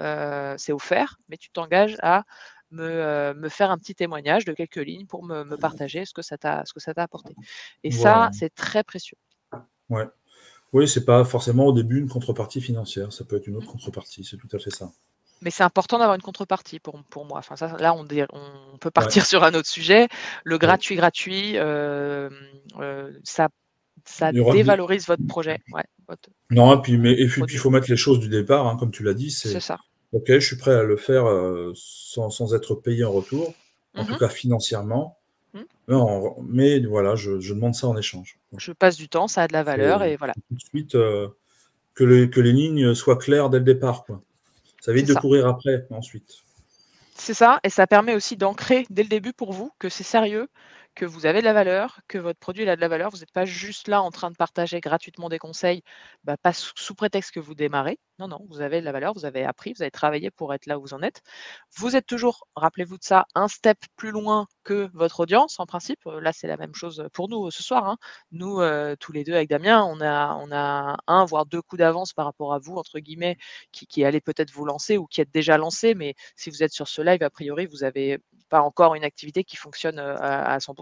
Speaker 2: c'est offert, mais tu t'engages à me faire un petit témoignage de quelques lignes pour me partager ce que ça t'a apporté et ça,
Speaker 1: Voilà,
Speaker 2: c'est très précieux.
Speaker 1: ouais. Oui, c'est pas forcément au début une contrepartie financière, ça peut être une autre
Speaker 2: Mmh.
Speaker 1: contrepartie, c'est tout à fait ça.
Speaker 2: Mais c'est important d'avoir une contrepartie pour moi. Enfin ça, là, on peut
Speaker 1: Ouais,
Speaker 2: partir sur un autre sujet. Le
Speaker 1: oui.
Speaker 2: gratuit, ça
Speaker 1: Il y aura des
Speaker 2: dévalorise votre projet, ouais,
Speaker 1: non, et puis mais et puis il
Speaker 2: produit.
Speaker 1: faut mettre les choses du départ, hein, comme tu l'as dit,
Speaker 2: C'est
Speaker 1: c'est
Speaker 2: ça.
Speaker 1: OK, je suis prêt à le faire, sans être payé en retour, en
Speaker 2: Mmh
Speaker 1: tout
Speaker 2: mh.
Speaker 1: cas financièrement.
Speaker 2: Mmh.
Speaker 1: Mais voilà, je demande ça en échange.
Speaker 2: Je passe du temps, ça a de la valeur
Speaker 1: Faut
Speaker 2: et voilà,
Speaker 1: faut tout de suite, que les lignes soient claires dès le départ, quoi. Ça
Speaker 2: c'est
Speaker 1: évite de
Speaker 2: ça.
Speaker 1: courir après, ensuite.
Speaker 2: C'est ça et ça permet aussi d'ancrer dès le début pour vous que c'est sérieux, que vous avez de la valeur, que votre produit il a de la valeur. Vous n'êtes pas juste là en train de partager gratuitement des conseils, pas sous prétexte que vous démarrez. Non, non, vous avez de la valeur, vous avez appris, vous avez travaillé pour être là où vous en êtes. Vous êtes toujours, rappelez-vous de ça, un step plus loin que votre audience en principe. Là, c'est la même chose pour nous ce soir, hein. Nous, tous les 2 avec Damien, on a 1 voire 2 coups d'avance par rapport à vous entre guillemets qui allez peut-être vous lancer ou qui êtes déjà lancé. Mais si vous êtes sur ce live, a priori, vous avez pas encore une activité qui fonctionne, à 100.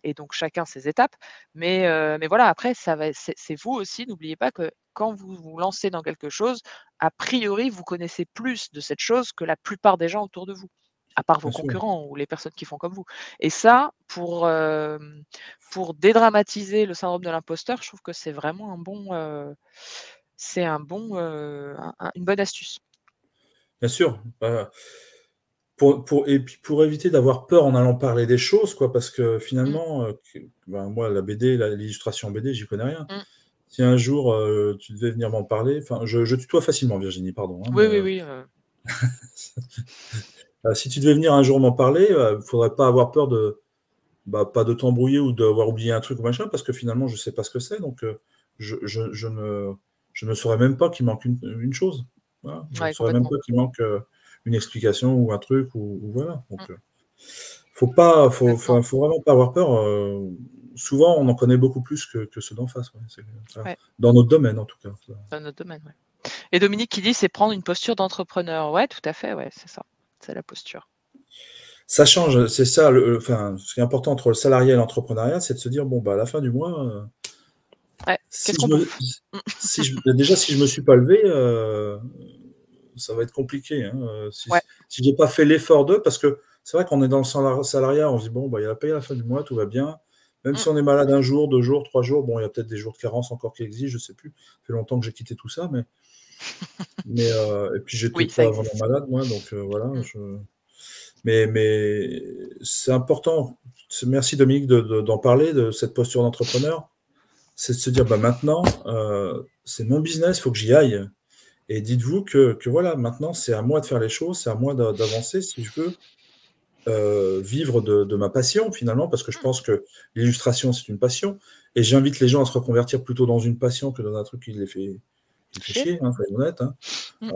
Speaker 2: Et donc chacun ses étapes. Mais voilà, après ça va c'est vous aussi, n'oubliez pas que quand vous vous lancez dans quelque chose, a priori, vous connaissez plus de cette chose que la plupart des gens autour de vous, à part vos
Speaker 1: Bien sûr,
Speaker 2: concurrents ou les personnes qui font comme vous. Et ça, pour dédramatiser le syndrome de l'imposteur, je trouve que c'est vraiment une bonne astuce.
Speaker 1: bien sûr. Et puis pour éviter d'avoir peur en allant parler des choses, quoi, parce que
Speaker 2: Mmh,
Speaker 1: finalement, moi, la BD, l'illustration BD, j'y connais rien.
Speaker 2: mmh.
Speaker 1: Si un jour tu devais venir m'en parler, enfin, je tutoie facilement, Virginie, pardon, hein,
Speaker 2: Oui,
Speaker 1: mais
Speaker 2: oui, oui,
Speaker 1: si tu devais venir un jour m'en parler, faudrait pas avoir peur de, pas de t'embrouiller ou d'avoir oublié un truc ou machin, parce que finalement, je sais pas ce que c'est, donc je ne saurais même pas qu'il manque une chose. Voilà. Je ne
Speaker 2: ouais,
Speaker 1: saurais même
Speaker 2: complètement.
Speaker 1: pas qu'il manque une explication ou un truc, ou voilà.
Speaker 2: Mmh,
Speaker 1: Donc, faut pas,
Speaker 2: complètement.
Speaker 1: faut vraiment pas avoir peur. Souvent, on en connaît beaucoup plus que ceux d'en face. Ouais, enfin,
Speaker 2: Ouais,
Speaker 1: dans notre domaine, en tout cas.
Speaker 2: dans notre domaine, ouais. Et Dominique qui dit: «C'est prendre une posture d'entrepreneur». Ouais, tout à fait, ouais, c'est ça. C'est la posture.
Speaker 1: Ça change, c'est ça. Enfin, ce qui est important entre le salariat et l'entrepreneuriat, c'est de se dire bon, à la fin du mois,
Speaker 2: Ouais,
Speaker 1: si
Speaker 2: qu'est-ce
Speaker 1: je
Speaker 2: qu'on
Speaker 1: me,
Speaker 2: bouffe? Mmh.
Speaker 1: déjà, si je me suis pas levé, ça va être compliqué, hein.
Speaker 2: Ouais.
Speaker 1: Si j'ai pas fait l'effort de, parce que c'est vrai qu'on est dans le salariat, on se dit bon, il y a la paye à la fin du mois, tout va bien. Même
Speaker 2: Mmh.
Speaker 1: si on est malade un jour, 2 jours, 3 jours, bon, il y a peut-être des jours de carence encore qui existent, je sais plus. Ça fait longtemps que j'ai quitté tout ça, et puis j'étais
Speaker 2: Oui, ça
Speaker 1: pas vraiment
Speaker 2: existe.
Speaker 1: malade, moi, donc voilà.
Speaker 2: Mmh.
Speaker 1: Mais c'est important. Merci Dominique d'en parler, de cette posture d'entrepreneur. C'est de se dire, maintenant, c'est mon business, il faut que j'y aille. Et dites-vous que voilà, maintenant, c'est à moi de faire les choses, c'est à moi d'avancer si je veux vivre de ma passion finalement, parce que je
Speaker 2: Mmh.
Speaker 1: pense que l'illustration, c'est une passion. Et j'invite les gens à se reconvertir plutôt dans une passion que dans un truc qui les fait
Speaker 2: Chier.
Speaker 1: chier, hein, soyons honnêtes, hein.
Speaker 2: Mmh.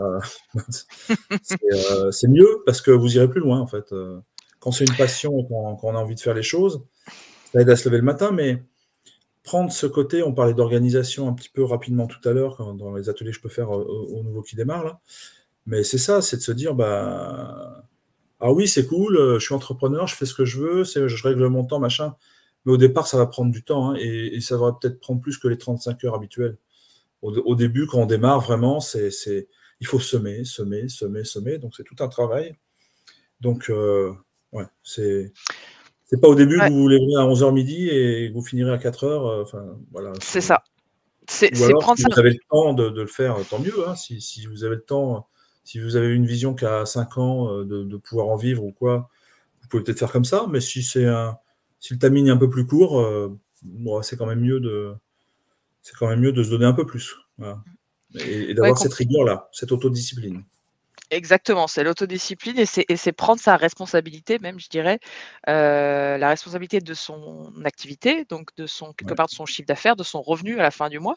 Speaker 1: Euh, c'est mieux parce que vous irez plus loin en fait. Quand c'est une passion et qu'on a envie de faire les choses, ça aide à se lever le matin, mais prendre ce côté, on parlait d'organisation un petit peu rapidement tout à l'heure, dans les ateliers que je peux faire aux nouveaux qui démarrent là. Mais c'est ça, c'est de se dire, ah oui, c'est cool, je suis entrepreneur, je fais ce que je veux, je règle mon temps, machin. Mais au départ, ça va prendre du temps, hein, et ça va peut-être prendre plus que les 35 heures habituelles. Au début, quand on démarre, vraiment, il faut semer, semer, semer, semer. Donc, c'est tout un travail. Donc, ouais, c'est pas au début que
Speaker 2: Ouais,
Speaker 1: vous vous lèverez à 11h midi et que vous finirez à 4h. Enfin, voilà.
Speaker 2: c'est ça.
Speaker 1: Ou
Speaker 2: C'est
Speaker 1: alors,
Speaker 2: prendre
Speaker 1: si
Speaker 2: ça.
Speaker 1: vous avez le temps de le faire, tant mieux, hein. Si vous avez le temps, si vous avez une vision qu'à 5 ans de pouvoir en vivre ou quoi, vous pouvez peut-être faire comme ça. Mais si le timing est un peu plus court, bon, c'est quand même mieux de se donner un peu plus. Voilà. Et
Speaker 2: Ouais,
Speaker 1: d'avoir cette rigueur-là, cette autodiscipline.
Speaker 2: exactement, c'est l'autodiscipline et c'est prendre sa responsabilité même, je dirais, la responsabilité de son activité, donc de son quelque
Speaker 1: Ouais.
Speaker 2: part de son chiffre d'affaires, de son revenu à la fin du mois.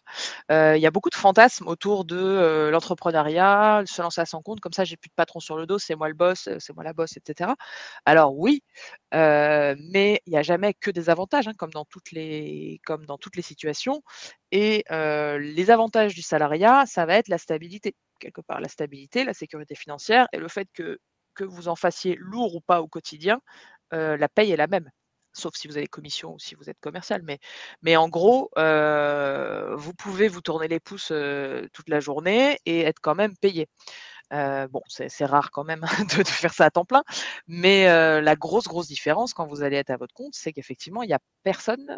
Speaker 2: Il y a beaucoup de fantasmes autour de, l'entrepreneuriat, se lancer à son compte, comme ça j'ai plus de patron sur le dos, c'est moi le boss, c'est moi la boss et cetera. Alors oui, mais il y a jamais que des avantages, hein, comme dans toutes les situations et les avantages du salariat, ça va être la stabilité quelque part la stabilité, la sécurité financière et le fait que vous en fassiez lourd ou pas au quotidien, la paye est la même. Sauf si vous avez commission ou si vous êtes commercial. Mais en gros, vous pouvez vous tourner les pouces, toute la journée et être quand même payé. Bon, c'est rare quand même de faire ça à temps plein, mais la grosse, grosse différence quand vous allez être à votre compte, c'est qu'effectivement, il y a personne,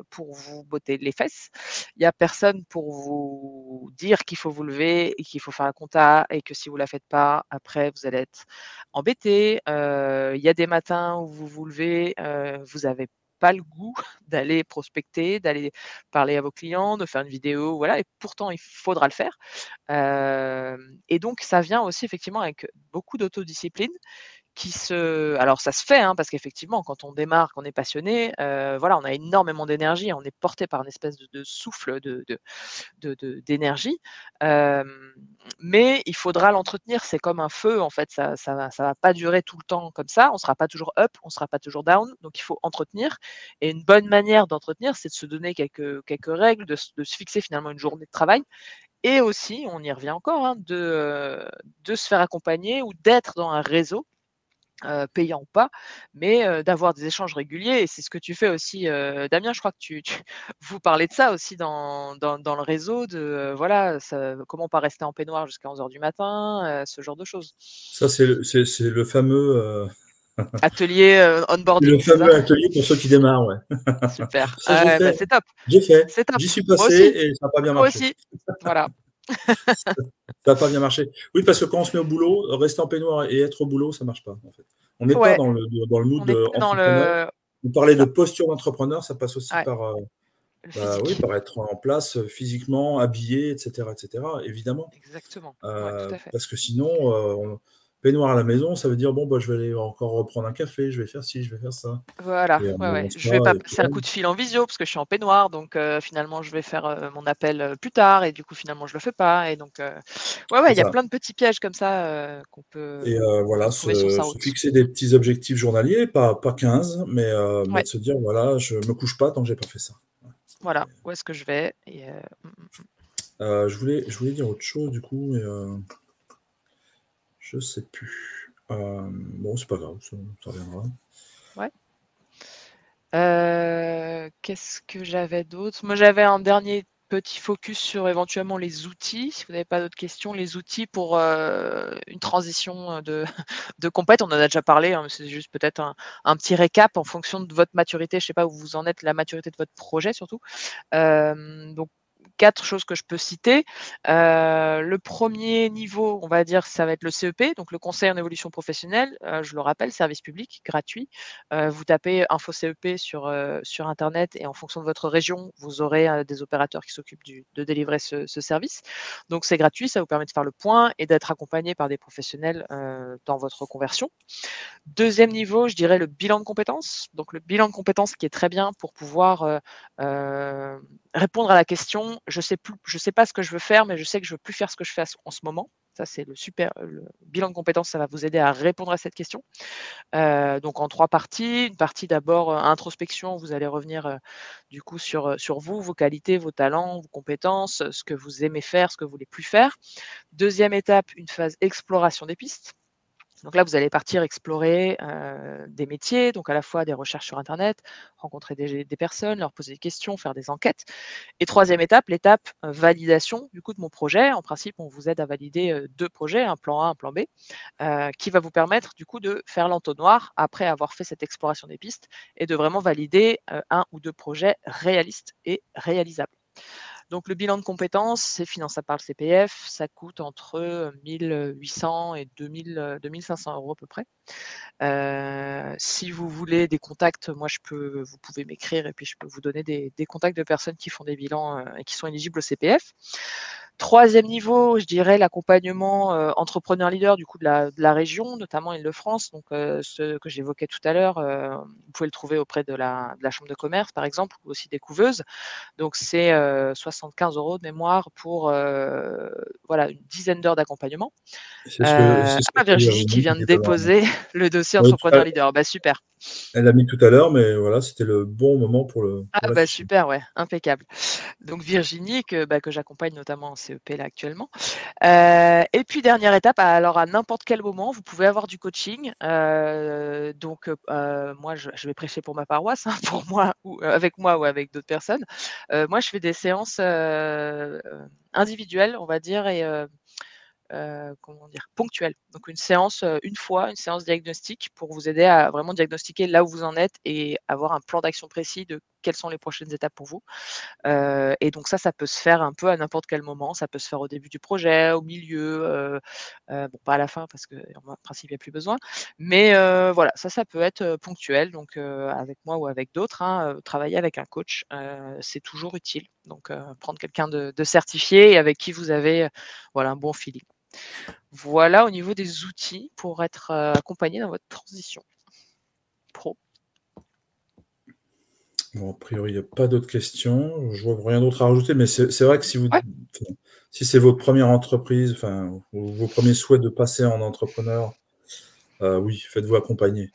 Speaker 2: pour vous botter les fesses. Il y a personne pour vous dire qu'il faut vous lever et qu'il faut faire la compta et que si vous la faites pas, après vous allez être embêté. Il y a des matins où vous vous levez, vous avez pas le goût d'aller prospecter, d'aller parler à vos clients, de faire une vidéo, voilà et pourtant il faudra le faire. Et donc ça vient aussi effectivement avec beaucoup d'autodiscipline alors ça se fait, hein, parce qu'effectivement, quand on démarre, qu'on est passionné, voilà, on a énormément d'énergie, on est porté par une espèce de souffle d'énergie, mais il faudra l'entretenir. C'est comme un feu, en fait, ça va pas durer tout le temps comme ça. On sera pas toujours up, on sera pas toujours down, donc il faut entretenir et une bonne manière d'entretenir, c'est de se donner quelques règles, de se fixer finalement une journée de travail et aussi, on y revient encore, hein, de se faire accompagner ou d'être dans un réseau, payant ou pas, mais d'avoir des échanges réguliers et c'est ce que tu fais aussi, Damien. Je crois que vous parlez de ça aussi dans le réseau de, voilà, comment pas rester en peignoir jusqu'à 11 heures du matin, ce genre de choses.
Speaker 1: Ça, c'est le fameux,
Speaker 2: Atelier,
Speaker 1: c'est
Speaker 2: onboarding,
Speaker 1: le
Speaker 2: c'est ça?
Speaker 1: fameux atelier pour ceux qui démarrent, ouais.
Speaker 2: Super.
Speaker 1: Ça,
Speaker 2: Ah
Speaker 1: j'ai
Speaker 2: ouais, bah,
Speaker 1: fait,
Speaker 2: c'est top,
Speaker 1: j'ai fait,
Speaker 2: c'est top.
Speaker 1: j'y suis
Speaker 2: Moi
Speaker 1: passé
Speaker 2: aussi,
Speaker 1: et ça n'a pas bien
Speaker 2: moi
Speaker 1: marché.
Speaker 2: aussi. Voilà.
Speaker 1: Ça n'a pas bien marché. Oui, parce que quand on se met au boulot, rester en peignoir et être au boulot, ça marche pas, en fait. On n'est pas
Speaker 2: Ouais,
Speaker 1: dans le
Speaker 2: on
Speaker 1: mood
Speaker 2: n'est pas dans
Speaker 1: entrepreneur.
Speaker 2: le
Speaker 1: On
Speaker 2: c'est
Speaker 1: parlait de
Speaker 2: ça,
Speaker 1: posture d'entrepreneur, ça passe aussi
Speaker 2: ouais,
Speaker 1: par,
Speaker 2: le
Speaker 1: bah oui,
Speaker 2: physique.
Speaker 1: par être en place physiquement, habillé, etc., etc., évidemment.
Speaker 2: Exactement. Ouais, tout à fait.
Speaker 1: Parce que sinon, peignoir à la maison, ça veut dire bon, bah, je vais aller encore reprendre un café, je vais faire ci, je vais faire ça.
Speaker 2: Voilà,
Speaker 1: Et on
Speaker 2: ouais, ouais.
Speaker 1: avance
Speaker 2: Je vais
Speaker 1: pas,
Speaker 2: pas
Speaker 1: et puis
Speaker 2: passer un coup de fil en visio parce que je suis en peignoir, donc finalement je vais faire, mon appel, plus tard et du coup finalement je le fais pas et donc ouais, ouais,
Speaker 1: c'est
Speaker 2: il y a
Speaker 1: ça.
Speaker 2: plein de petits pièges comme ça,
Speaker 1: Et
Speaker 2: qu'on peut
Speaker 1: voilà,
Speaker 2: trouver sur sa
Speaker 1: se
Speaker 2: route.
Speaker 1: fixer des petits objectifs journaliers, pas 15, mais
Speaker 2: Ouais,
Speaker 1: de se dire voilà, je me couche pas tant que j'ai pas fait ça.
Speaker 2: voilà, où est-ce que je vais et
Speaker 1: Je voulais dire autre chose du coup, mais je sais plus. Bon, c'est pas grave, ça reviendra.
Speaker 2: ouais. Qu'est-ce que j'avais d'autre? Moi, j'avais un dernier petit focus sur éventuellement les outils. Si vous n'avez pas d'autres questions, les outils pour, une transition, de compète. On en a déjà parlé, hein, mais c'est juste peut-être un petit récap en fonction de votre maturité. Je ne sais pas où vous en êtes, la maturité de votre projet surtout. Donc 4 choses que je peux citer. Le premier niveau, on va dire, ça va être le CEP, donc le conseil en évolution professionnelle. Je le rappelle, service public, gratuit. Vous tapez info CEP sur internet et en fonction de votre région, vous aurez, des opérateurs qui s'occupent de délivrer ce service. Donc c'est gratuit, ça vous permet de faire le point et d'être accompagné par des professionnels, dans votre reconversion. Deuxième niveau, je dirais le bilan de compétences. Donc le bilan de compétences qui est très bien pour pouvoir, répondre à la question: je sais pas ce que je veux faire, mais je sais que je veux plus faire ce que je fais en ce moment». Ça, c'est le bilan de compétences, ça va vous aider à répondre à cette question. Donc en 3 parties. Une partie d'abord, introspection, vous allez revenir, du coup sur vous, vos qualités, vos talents, vos compétences, ce que vous aimez faire, ce que vous voulez plus faire. Deuxième étape, une phase exploration des pistes. Donc là, vous allez partir explorer, des métiers, donc à la fois des recherches sur internet, rencontrer des personnes, leur poser des questions, faire des enquêtes. Et troisième étape, l'étape, validation du coup de mon projet. En principe, on vous aide à valider, 2 projets, un plan A, un plan B, qui va vous permettre du coup de faire l'entonnoir après avoir fait cette exploration des pistes et de vraiment valider, 1 ou 2 projets réalistes et réalisables. Donc le bilan de compétences, c'est finançable par le CPF, ça coûte entre 1 800 et 2 500 € à peu près. Si vous voulez des contacts, moi vous pouvez m'écrire et puis je peux vous donner des contacts de personnes qui font des bilans, et qui sont éligibles au CPF. Troisième niveau, je dirais l'accompagnement, entrepreneur leader du coup de la région, notamment Île-de-France, donc ce que j'évoquais tout à l'heure, vous pouvez le trouver auprès de la chambre de commerce par exemple ou aussi des couveuses. Donc c'est, 75 € de mémoire pour, voilà, une dizaine d'heures d'accompagnement.
Speaker 1: C'est ce que fait
Speaker 2: Virginie qui
Speaker 1: Virginie qui
Speaker 2: vient de
Speaker 1: dit tout à l'heure.
Speaker 2: déposer le dossier
Speaker 1: Oui,
Speaker 2: entrepreneur leader. Bah, super.
Speaker 1: elle l'a mis tout à l'heure, mais voilà, c'était le bon moment pour
Speaker 2: Ah bah,
Speaker 1: l'afficher.
Speaker 2: super, ouais, impeccable. Donc Virginie que j'accompagne notamment en CEP là actuellement. Et puis dernière étape, alors à n'importe quel moment, vous pouvez avoir du coaching. Donc moi je vais prêcher pour ma paroisse, hein, pour moi ou avec moi ou avec d'autres personnes. Moi je fais des séances, individuelles on va dire et comment dire? Ponctuelle. Donc une séance, une fois, une séance diagnostic pour vous aider à vraiment diagnostiquer là où vous en êtes et avoir un plan d'action précis de quelles sont les prochaines étapes pour vous. Et donc ça peut se faire un peu à n'importe quel moment. Ça peut se faire au début du projet, au milieu, bon pas à la fin parce qu'en principe il y a plus besoin. Mais voilà, ça peut être, ponctuel donc avec moi ou avec d'autres, hein, travailler avec un coach, c'est toujours utile. Donc prendre quelqu'un de certifié et avec qui vous avez, voilà un bon feeling. Voilà au niveau des outils pour être accompagné dans votre transition pro.
Speaker 1: Bon, a priori, il n'y a pas d'autres questions. Je vois rien d'autre à rajouter, mais c'est vrai que si c'est votre première entreprise, ou vos premiers souhaits de passer en entrepreneur, oui, faites-vous accompagner.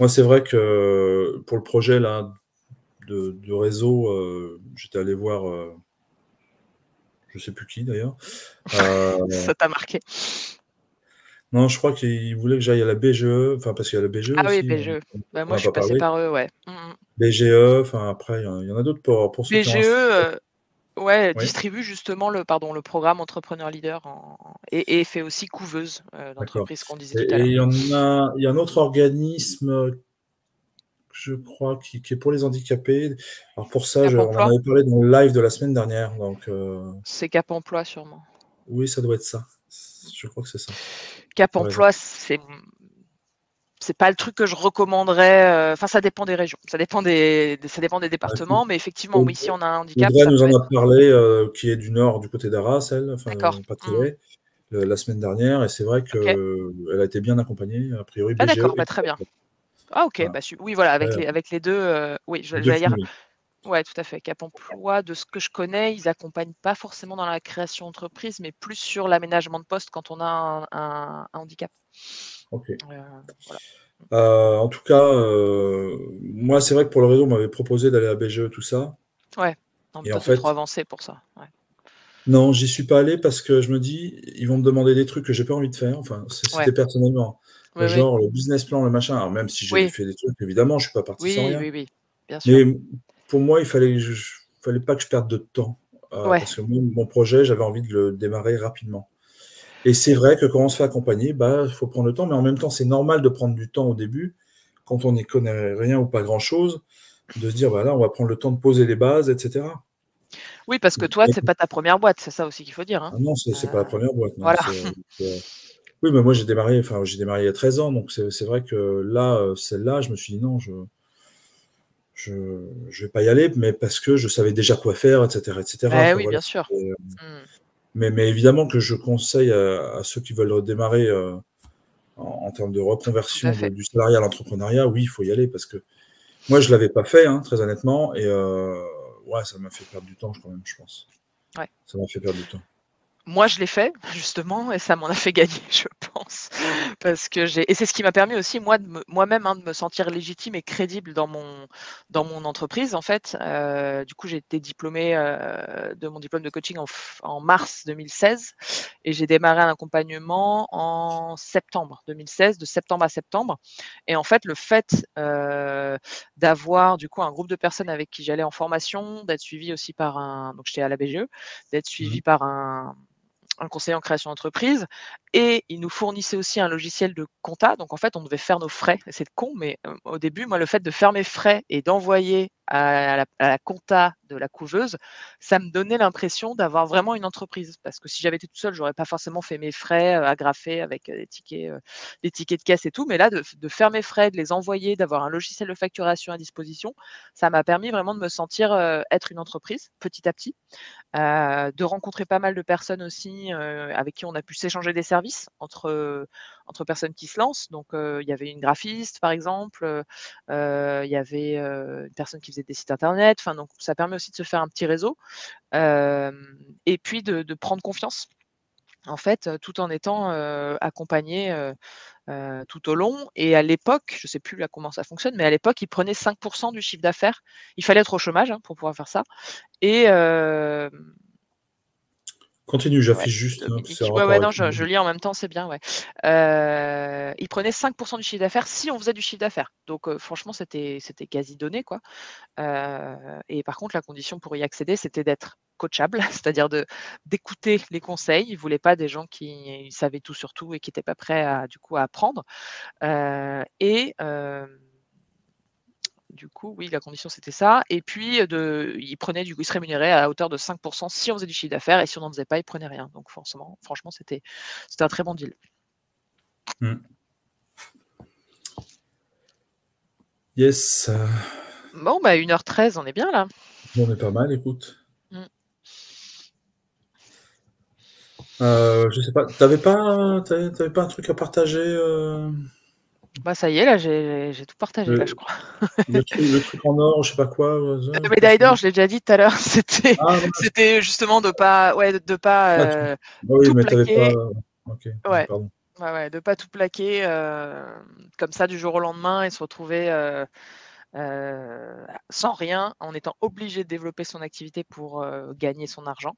Speaker 1: Moi, c'est vrai que pour le projet là de réseau, j'étais allé voir, je sais plus qui d'ailleurs.
Speaker 2: Ça t'a marqué?
Speaker 1: Non, je crois qu'il voulait que j'aille à la BGE, parce qu'il y a la BGE
Speaker 2: Ah oui,
Speaker 1: aussi,
Speaker 2: BGE. Bah,
Speaker 1: on
Speaker 2: moi,
Speaker 1: n'a
Speaker 2: je suis
Speaker 1: pas
Speaker 2: passée
Speaker 1: parlé.
Speaker 2: par eux, ouais.
Speaker 1: BGE, après, il y en a d'autres pour ceux qui ont un site.
Speaker 2: BGE, ouais,
Speaker 1: Oui,
Speaker 2: distribue justement le programme Entrepreneur Leader et fait aussi couveuse
Speaker 1: d'accord.
Speaker 2: d'entreprise qu'on disait tout à
Speaker 1: Et
Speaker 2: l'heure.
Speaker 1: il y a un autre organisme, je crois, qui est pour les handicapés. Alors pour ça,
Speaker 2: Cap
Speaker 1: on en
Speaker 2: Emploi?
Speaker 1: avait parlé dans le live de la semaine dernière. Donc
Speaker 2: C'est Cap Emploi sûrement.
Speaker 1: oui, ça doit être ça. Je crois que c'est ça.
Speaker 2: Cap
Speaker 1: Tu as raison.
Speaker 2: Emploi, c'est pas le truc que je recommanderais. Enfin, ça dépend des régions, ça dépend des
Speaker 1: Bah, écoute,
Speaker 2: départements, mais effectivement, oui, si on a un handicap,
Speaker 1: Audrey
Speaker 2: ça
Speaker 1: nous
Speaker 2: peut
Speaker 1: en a
Speaker 2: être
Speaker 1: parlé, qui est du nord, du côté d'Arras, elle,
Speaker 2: d'accord.
Speaker 1: pas très loin, la semaine dernière, et c'est vrai
Speaker 2: OK.
Speaker 1: qu'elle a été bien accompagnée, a priori
Speaker 2: Ah
Speaker 1: BGE
Speaker 2: d'accord,
Speaker 1: et
Speaker 2: bah, très bien. Ah OK,
Speaker 1: voilà.
Speaker 2: bah, oui, voilà,
Speaker 1: Après,
Speaker 2: avec les 2, oui,
Speaker 1: les 2
Speaker 2: j'allais dire
Speaker 1: cumulés.
Speaker 2: ouais, tout à fait. Cap Emploi, de ce que je connais, ils accompagnent pas forcément dans la création d'entreprise, mais plus sur l'aménagement de poste quand on a un handicap.
Speaker 1: OK.
Speaker 2: Voilà.
Speaker 1: En tout cas, moi, c'est vrai que pour le réseau, on m'avait proposé d'aller à BGE, tout ça.
Speaker 2: Ouais. Non, mais
Speaker 1: Et
Speaker 2: toi,
Speaker 1: en
Speaker 2: tu es trop
Speaker 1: fait,
Speaker 2: avancé pour ça. Ouais.
Speaker 1: non, j'y suis pas allé parce que je me dis, ils vont me demander des trucs que j'ai pas envie de faire. Enfin,
Speaker 2: Ouais.
Speaker 1: c'était personnellement.
Speaker 2: Oui, oui.
Speaker 1: Genre le business plan, le machin. Alors même si j'ai
Speaker 2: Oui.
Speaker 1: fait des trucs, évidemment, je suis pas parti sans
Speaker 2: Oui,
Speaker 1: rien.
Speaker 2: oui, oui. Bien sûr.
Speaker 1: Mais pour moi, fallait pas que je perde de temps.
Speaker 2: Ouais.
Speaker 1: Parce que moi, mon projet, j'avais envie de le démarrer rapidement. Et c'est
Speaker 2: Et
Speaker 1: vrai que quand on se fait accompagner, bah, faut prendre le temps. Mais en même temps, c'est normal de prendre du temps au début, quand on n'y connaît rien ou pas grand-chose, de se dire, bah là, on va prendre le temps de poser les bases, etc.
Speaker 2: oui, parce que toi, c'est pas ta première boîte, c'est ça aussi qu'il faut dire, hein?
Speaker 1: Ah non, c'est pas la première boîte, non.
Speaker 2: Voilà.
Speaker 1: Oui, mais moi, j'ai démarré il y a 13 ans, donc c'est vrai que là, celle-là, je me suis dit non, je vais pas y aller, mais parce que je savais déjà quoi faire, etc., etc.
Speaker 2: Eh
Speaker 1: Enfin,
Speaker 2: oui,
Speaker 1: voilà.
Speaker 2: bien sûr. Mmh.
Speaker 1: Mais évidemment que je conseille à ceux qui veulent démarrer en termes de
Speaker 2: Tout à
Speaker 1: reconversion
Speaker 2: fait.
Speaker 1: du salariat à l'entrepreneuriat, oui, il faut y aller parce que moi, je l'avais pas fait, hein, très honnêtement, et ouais, ça m'a fait perdre du temps quand même, je pense.
Speaker 2: Ouais.
Speaker 1: Ça m'a fait perdre du temps.
Speaker 2: Moi, je l'ai fait justement et ça m'en a fait gagner, je pense, parce que et c'est ce qui m'a permis aussi moi moi-même, hein, de me sentir légitime et crédible dans mon entreprise en fait. Du coup, j'ai été diplômée, de mon diplôme de coaching en mars 2016 et j'ai démarré un accompagnement en septembre 2016, de septembre à septembre et en fait, le fait, d'avoir du coup un groupe de personnes avec qui j'allais en formation, d'être suivie aussi par donc j'étais à la BGE, d'être
Speaker 1: Mmh.
Speaker 2: suivie par un conseiller en création d'entreprise et il nous fournissait aussi un logiciel de compta. Donc en fait, on devait faire nos frais. C'est con, mais au début, moi, le fait de faire mes frais et d'envoyer à la compta de la couveuse, ça me donnait l'impression d'avoir vraiment une entreprise. Parce que si j'avais été toute seule, j'aurais pas forcément fait mes frais agrafés avec des tickets de caisse et tout. Mais là, de faire mes frais, de les envoyer, d'avoir un logiciel de facturation à disposition, ça m'a permis vraiment de me sentir être une entreprise petit à petit. De rencontrer pas mal de personnes aussi, avec qui on a pu s'échanger des services entre personnes qui se lancent. Donc, il y avait une graphiste par exemple, il y avait, une personne qui faisait des sites internet. Enfin donc ça permet aussi de se faire un petit réseau, et puis de prendre confiance en fait, tout en étant, accompagné, tout au long et à l'époque, je sais plus là comment ça fonctionne, mais à l'époque, ils prenaient 5 du chiffre d'affaires. Il fallait être au chômage, hein, pour pouvoir faire ça et
Speaker 1: Continue,
Speaker 2: ouais,
Speaker 1: j'affiche juste, hein, c'est
Speaker 2: Dominique.
Speaker 1: en
Speaker 2: Ouais,
Speaker 1: rapport
Speaker 2: ouais,
Speaker 1: avec
Speaker 2: non,
Speaker 1: le
Speaker 2: je lis en même temps, c'est bien, ouais. Ils prenaient 5 du chiffre d'affaires si on faisait du chiffre d'affaires. Donc, franchement, c'était quasi donné, quoi. Et par contre, la condition pour y accéder, c'était d'être coachable, c'est-à-dire d'écouter les conseils. Ils voulaient pas des gens qui savaient tout sur tout et qui étaient pas prêts à, du coup, à apprendre. Et du coup, oui, la condition, c'était ça et puis, ils se rémunéraient à hauteur de 5 si on faisait du chiffre d'affaires et si on n'en faisait pas, ils prenaient rien. Donc forcément franchement, c'était un très bon deal.
Speaker 1: Mmh. Yes,
Speaker 2: Bon, bah, 1h13, on est bien là.
Speaker 1: on est pas mal, écoute.
Speaker 2: Mmh.
Speaker 1: Je sais pas, t'avais pas un truc à partager,
Speaker 2: Bah, ça y est, là, j'ai tout partagé, là, je
Speaker 1: le,
Speaker 2: crois.
Speaker 1: le truc en or, je sais pas quoi,
Speaker 2: La
Speaker 1: qu'est-ce
Speaker 2: médaille
Speaker 1: que...
Speaker 2: d'or, je l'ai déjà dit tout à l'heure, c'était
Speaker 1: Ah, mince.
Speaker 2: c'était justement de pas,
Speaker 1: Ah, ah oui,
Speaker 2: tout
Speaker 1: mais t'avais pas.
Speaker 2: plaquer.
Speaker 1: Ok,
Speaker 2: Ouais,
Speaker 1: pardon.
Speaker 2: ouais, de pas tout plaquer, comme ça du jour au lendemain et se retrouver, sans rien, en étant obligé de développer son activité pour, gagner son argent.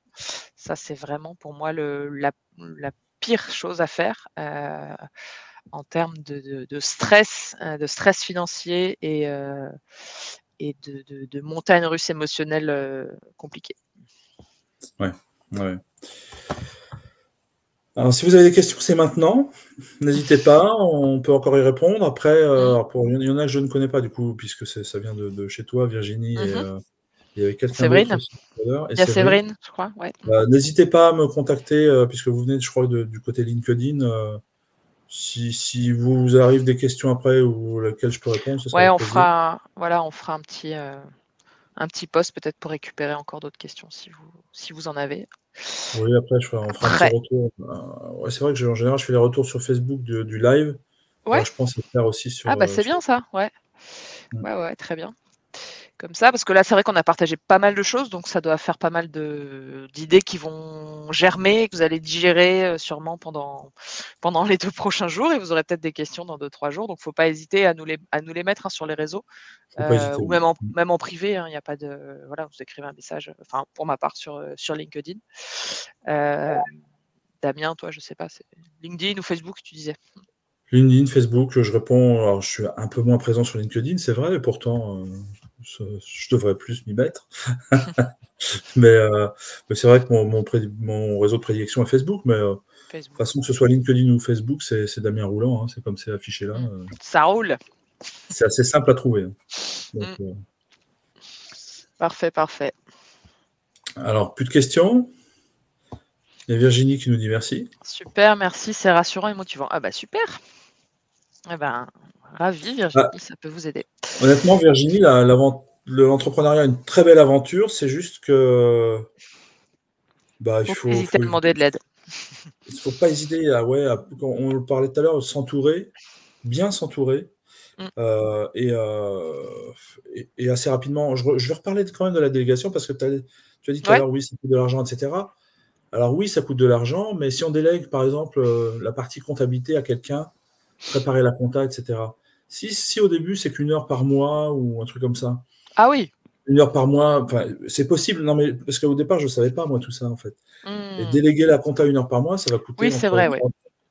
Speaker 2: Ça, c'est vraiment pour moi la pire chose à faire, en termes de stress financier et de montagnes russes émotionnelles, compliquées.
Speaker 1: Ouais, ouais. Alors, si vous avez des questions, c'est maintenant. N'hésitez pas, on peut encore y répondre. Après,
Speaker 2: Mmh.
Speaker 1: il y en a que je ne connais pas du coup, puisque ça vient de chez toi, Virginie, et
Speaker 2: Mmh.
Speaker 1: il y avait quelqu'un d'autre
Speaker 2: Séverine?
Speaker 1: aussi tout à l'heure, et
Speaker 2: Il y a
Speaker 1: Séverine.
Speaker 2: Séverine, je crois, ouais. Mmh.
Speaker 1: N'hésitez pas à me contacter, puisque vous venez, je crois, du côté LinkedIn. Si vous arrive des questions après ou auxquelles je peux répondre, ce sera
Speaker 2: Ouais,
Speaker 1: avec plaisir.
Speaker 2: on fera un petit post peut-être pour récupérer encore d'autres questions si vous en avez.
Speaker 1: Oui, après, on fera un petit
Speaker 2: Après
Speaker 1: retour. Ouais, c'est vrai que en général, je fais les retours sur Facebook du live.
Speaker 2: ouais?
Speaker 1: Je pense le faire aussi
Speaker 2: Ah bah, c'est
Speaker 1: sur...
Speaker 2: bien ça, ouais.
Speaker 1: Mm.
Speaker 2: Ouais, ouais, très bien. Comme ça, parce que là, c'est vrai qu'on a partagé pas mal de choses, donc ça doit faire pas mal d'idées qui vont germer, que vous allez digérer, sûrement pendant les 2 prochains jours et vous aurez peut-être des questions dans 2-3 jours, donc faut pas hésiter à nous les mettre, hein, sur les réseaux,
Speaker 1: Faut pas hésiter.
Speaker 2: ou
Speaker 1: Oui. Mm.
Speaker 2: même en privé, hein, il y a pas de voilà, vous écrivez un message, enfin pour ma part sur LinkedIn. Heu, Damien, toi, je sais pas, c'est LinkedIn ou Facebook, tu disais?
Speaker 1: LinkedIn, Facebook, je réponds. Alors, je suis un peu moins présent sur LinkedIn, c'est vrai, et pourtant, je devrais plus m'y mettre. Mais, mais c'est vrai que mon réseau de prédilection est Facebook. Mais de toute
Speaker 2: Facebook.
Speaker 1: façon, que ce soit LinkedIn ou Facebook, c'est Damien Roulant, hein, c'est comme c'est affiché là.
Speaker 2: Mmh. Ça roule.
Speaker 1: C'est assez simple à trouver, hein. Donc,
Speaker 2: Mmh. Parfait, parfait.
Speaker 1: alors, plus de questions. Il y a Virginie qui nous dit merci.
Speaker 2: Super, merci, c'est rassurant et motivant. Ah bah super! Eh ben, ravie
Speaker 1: Ah,
Speaker 2: Virginie, ça peut vous aider.
Speaker 1: honnêtement, Virginie, l'entrepreneuriat est une très belle aventure. C'est juste que bah,
Speaker 2: Faut pas hésiter à demander de l'aide.
Speaker 1: il faut pas hésiter quand on le parlait tout à l'heure, s'entourer, bien s'entourer,
Speaker 2: Mmh.
Speaker 1: heu et heu et assez rapidement. Je vais reparler quand même de la délégation parce que tu as dit tout à
Speaker 2: Ouais,
Speaker 1: l'heure: «Oui, ça coûte de l'argent», et cetera. Alors oui, ça coûte de l'argent, mais si on délègue, par exemple, la partie comptabilité à quelqu'un, préparer la compta, et cetera. Si au début, c'est qu'1 heure par mois ou un truc comme ça,
Speaker 2: ah oui.
Speaker 1: 1 heure par mois, enfin, c'est possible. Non, mais parce qu'au départ, je ne savais pas moi tout ça, en fait. Et
Speaker 2: Mmh.
Speaker 1: déléguer la compta 1 heure par mois, ça va coûter
Speaker 2: Oui, c'est vrai, ouais.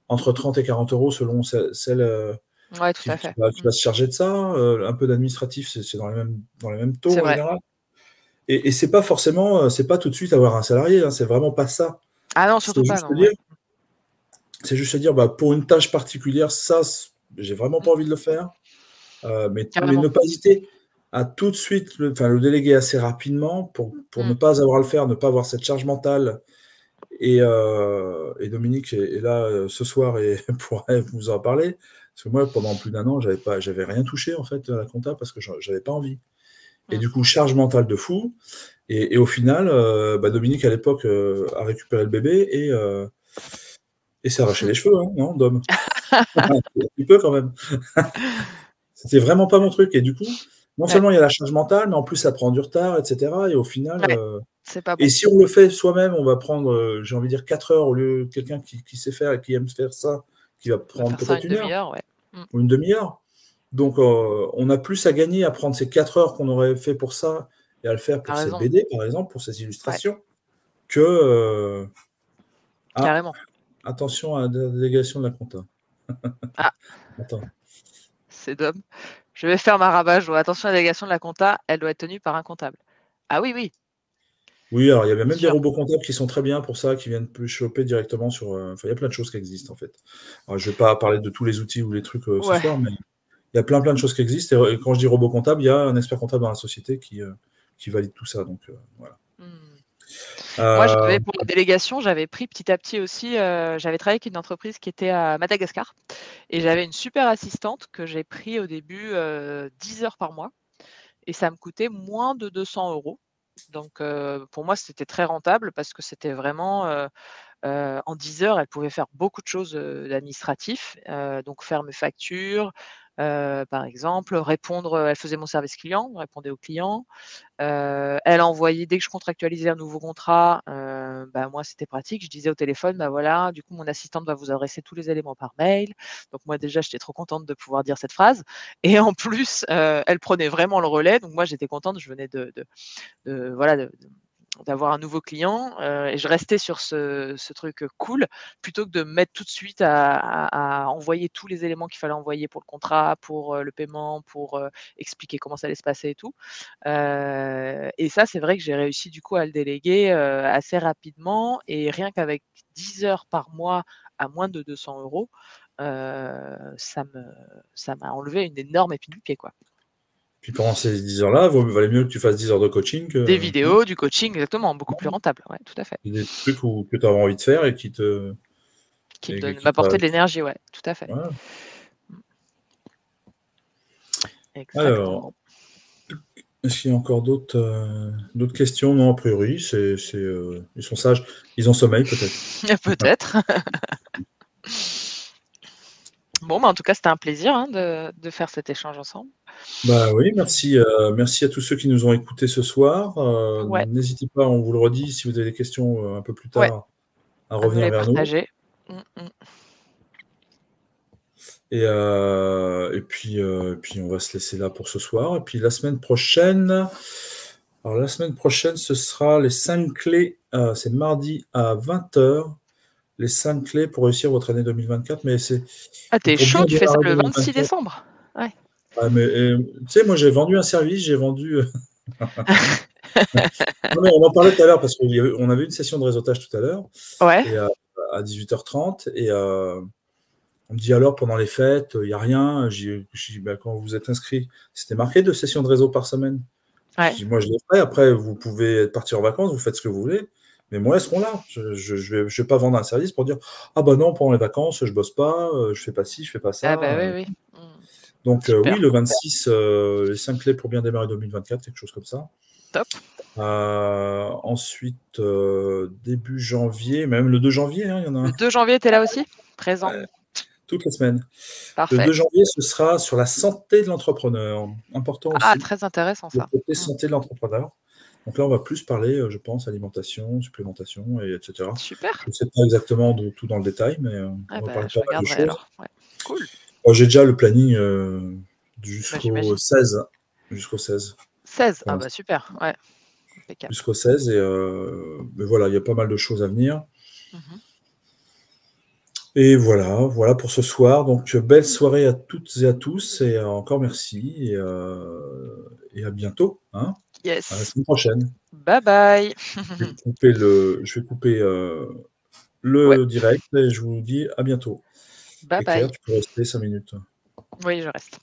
Speaker 1: entre 30 et 40 € selon celle,
Speaker 2: Ouais, tout à fait.
Speaker 1: qui
Speaker 2: Mmh.
Speaker 1: va se charger de ça. Un peu d'administratif, c'est dans les mêmes taux
Speaker 2: C'est
Speaker 1: en
Speaker 2: vrai.
Speaker 1: général. Et c'est pas forcément, c'est pas tout de suite avoir un salarié, hein, c'est vraiment pas ça.
Speaker 2: Ah non,
Speaker 1: C'est
Speaker 2: surtout pas,
Speaker 1: juste se
Speaker 2: non,
Speaker 1: dire
Speaker 2: ouais.
Speaker 1: bah, pour une tâche particulière, ça, j'ai vraiment
Speaker 2: Mmh.
Speaker 1: pas envie de le faire. Mais
Speaker 2: Carrément.
Speaker 1: ne pas hésiter à tout de suite le déléguer assez rapidement pour ne
Speaker 2: Mmh.
Speaker 1: pas avoir à le faire, ne pas avoir cette charge mentale. Et Dominique est là, ce soir, et pourrait vous en parler. Parce que moi, pendant plus d'1 an, j'avais rien touché en fait à la compta parce que j'avais pas envie. Et
Speaker 2: Mmh.
Speaker 1: du coup, charge mentale de fou. Et au final, bah, Dominique à l'époque a récupéré le bébé et s'est arraché les cheveux, hein, non, Dom? Un petit peu quand même. C'était vraiment pas mon truc. Et du coup, non
Speaker 2: Ouais,
Speaker 1: seulement il y a la charge mentale, mais en plus ça prend du retard, et cetera. Et au final,
Speaker 2: ouais, c'est pas
Speaker 1: et
Speaker 2: bon.
Speaker 1: si on le fait soi-même, on va prendre, j'ai envie de dire 4 heures au lieu de quelqu'un qui sait faire et qui aime faire ça, qui va
Speaker 2: On va
Speaker 1: prendre
Speaker 2: faire ça
Speaker 1: peut-être
Speaker 2: une
Speaker 1: 1 heure
Speaker 2: demi-heure, ouais. Mmh.
Speaker 1: ou une demi-heure. Donc, on a plus à gagner à prendre ces 4 heures qu'on aurait fait pour ça et à le faire
Speaker 2: Tu
Speaker 1: pour ces
Speaker 2: raison.
Speaker 1: BD, par exemple, pour ces
Speaker 2: Ouais,
Speaker 1: illustrations, que, ah,
Speaker 2: carrément.
Speaker 1: attention à la délégation de la compta.
Speaker 2: Ah,
Speaker 1: Attends.
Speaker 2: c'est Dom. Je vais faire ma rabat, je vois attention à la délégation de la compta, elle doit être tenue par un comptable. Ah oui, oui,
Speaker 1: Oui, alors il y avait
Speaker 2: bien
Speaker 1: même des
Speaker 2: sûr.
Speaker 1: robots comptables qui sont très bien pour ça, qui viennent plus choper directement sur, enfin, il y a plein de choses qui existent, en fait. Alors je vais pas parler de tous les outils ou les trucs, ce
Speaker 2: Ouais.
Speaker 1: soir, mais il y a plein de choses qui existent. Et quand je dis robot comptable, il y a un expert comptable dans la société qui valide tout ça, donc voilà.
Speaker 2: Mmh. Moi,
Speaker 1: Heu,
Speaker 2: pour la délégation, j'avais pris petit à petit aussi, j'avais travaillé avec une entreprise qui était à Madagascar et j'avais une super assistante que j'ai pris au début, 10 heures par mois et ça me coûtait moins de 200 €. Donc pour moi, c'était très rentable parce que c'était vraiment, en 10 heures, elle pouvait faire beaucoup de choses, d'administratif, donc faire mes factures, par exemple, répondre, elle faisait mon service client, répondait aux clients. Elle envoyait dès que je contractualisais un nouveau contrat, bah, moi, c'était pratique. Je disais au téléphone: «Bah, voilà, du coup, mon assistante va vous adresser tous les éléments par mail». Donc moi, déjà, j'étais trop contente de pouvoir dire cette phrase et en plus, elle prenait vraiment le relais. Donc moi, j'étais contente, je venais voilà, d'avoir un nouveau client, et je restais sur ce truc, cool, plutôt que de me mettre tout de suite à envoyer tous les éléments qu'il fallait envoyer pour le contrat, pour, le paiement, pour, expliquer comment ça allait se passer et tout. Et ça, c'est vrai que j'ai réussi du coup à le déléguer, assez rapidement et rien qu'avec 10 heures par mois à moins de 200 €, ça m'a enlevé une énorme épine du pied, quoi.
Speaker 1: Puis pendant ces 10 heures-là, valait mieux que tu fasses 10 heures de coaching
Speaker 2: Des
Speaker 1: que non?
Speaker 2: vidéos, du coaching, exactement, beaucoup plus rentable, ouais, tout à fait.
Speaker 1: Des trucs que tu avais envie de faire et
Speaker 2: Qui me donne
Speaker 1: qui t'a
Speaker 2: m'apporter de l'énergie, ouais, tout à fait.
Speaker 1: voilà.
Speaker 2: Mmh.
Speaker 1: Alors,
Speaker 2: Exactement.
Speaker 1: est-ce qu'il y a encore d'autres questions? Non, a priori, ils sont sages. Ils ont sommeil peut-être.
Speaker 2: Peut-être. Bon, bah, en tout cas, c'était un plaisir, hein, de faire cet échange ensemble.
Speaker 1: Bah oui, merci à tous ceux qui nous ont écoutés ce soir.
Speaker 2: Ouais,
Speaker 1: N'hésitez pas, on vous le redit, si vous avez des questions, un peu plus
Speaker 2: ouais,
Speaker 1: tard, à
Speaker 2: à nous
Speaker 1: revenir
Speaker 2: les
Speaker 1: vers nous.
Speaker 2: partager. Mmh mh.
Speaker 1: Et puis on va se laisser là pour ce soir. Et puis la semaine prochaine, ce sera les 5 clés, c'est mardi à 20 h, les 5 clés pour réussir votre année 2024.
Speaker 2: Ah,
Speaker 1: Mais
Speaker 2: tu es
Speaker 1: pour bien
Speaker 2: chaud, tu fais ça
Speaker 1: démarrer
Speaker 2: le 26
Speaker 1: 2024.
Speaker 2: décembre? Ouais.
Speaker 1: Ah, mais tu sais, moi j'ai vendu un service, j'ai vendu. Non, mais on en parlait tout à l'heure parce qu'on avait une session de réseautage tout à l'heure
Speaker 2: Ouais.
Speaker 1: et à 18h30 et on me dit: «Alors pendant les fêtes, il y a rien?» J'ai dit: «Bah, quand vous êtes inscrit, c'était marqué 2 sessions de réseau par semaine?» Je
Speaker 2: Ouais.
Speaker 1: dis: «Moi je les ferai, après vous pouvez partir en vacances, vous faites ce que vous voulez, mais moi elles seront là. Je vais pas vendre un service pour dire: "Ah bah non, pendant les vacances, je bosse pas, je fais pas ci, je fais pas
Speaker 2: Ah
Speaker 1: ça"».
Speaker 2: bah, oui, oui. Mmh.
Speaker 1: Donc oui,
Speaker 2: Super,
Speaker 1: le 26, les 5 clés pour bien démarrer 2024, quelque chose comme ça.
Speaker 2: top.
Speaker 1: Ensuite, début janvier, même le 2 janvier, hein, il y en a un.
Speaker 2: Le 2 janvier, tu es là aussi? Présent?
Speaker 1: Ouais, toutes les semaines. Le
Speaker 2: Parfait.
Speaker 1: 2 janvier, ce sera sur la santé de l'entrepreneur. Important
Speaker 2: Ah,
Speaker 1: aussi,
Speaker 2: très intéressant
Speaker 1: le
Speaker 2: ça.
Speaker 1: côté
Speaker 2: Mmh.
Speaker 1: santé de l'entrepreneur. Donc là, on va plus parler, je pense, alimentation, supplémentation et etc.
Speaker 2: Super.
Speaker 1: Je ne sais pas exactement de tout dans le détail, mais
Speaker 2: Ah
Speaker 1: on va
Speaker 2: bah,
Speaker 1: parler de
Speaker 2: je
Speaker 1: pas mal de
Speaker 2: regarderai
Speaker 1: choses.
Speaker 2: alors. Ouais. Cool.
Speaker 1: J'ai déjà le planning
Speaker 2: Bah,
Speaker 1: jusqu'au
Speaker 2: j'imagine.
Speaker 1: 16. Jusqu'au 16
Speaker 2: 16.
Speaker 1: pour
Speaker 2: Ah bah,
Speaker 1: l'instant.
Speaker 2: super. Ouais, impeccable.
Speaker 1: Jusqu'au 16 mais voilà, il y a pas mal de choses à venir.
Speaker 2: Mmh.
Speaker 1: Et voilà pour ce soir. Donc, belle soirée à toutes et à tous et encore merci et à bientôt, hein. À la
Speaker 2: Yes.
Speaker 1: semaine prochaine.
Speaker 2: Bye bye.
Speaker 1: Je vais couper,
Speaker 2: Ouais.
Speaker 1: le direct et je vous dis à bientôt.
Speaker 2: Bye
Speaker 1: Et Claire,
Speaker 2: bye.
Speaker 1: tu peux rester 5 minutes.
Speaker 2: Oui, je reste.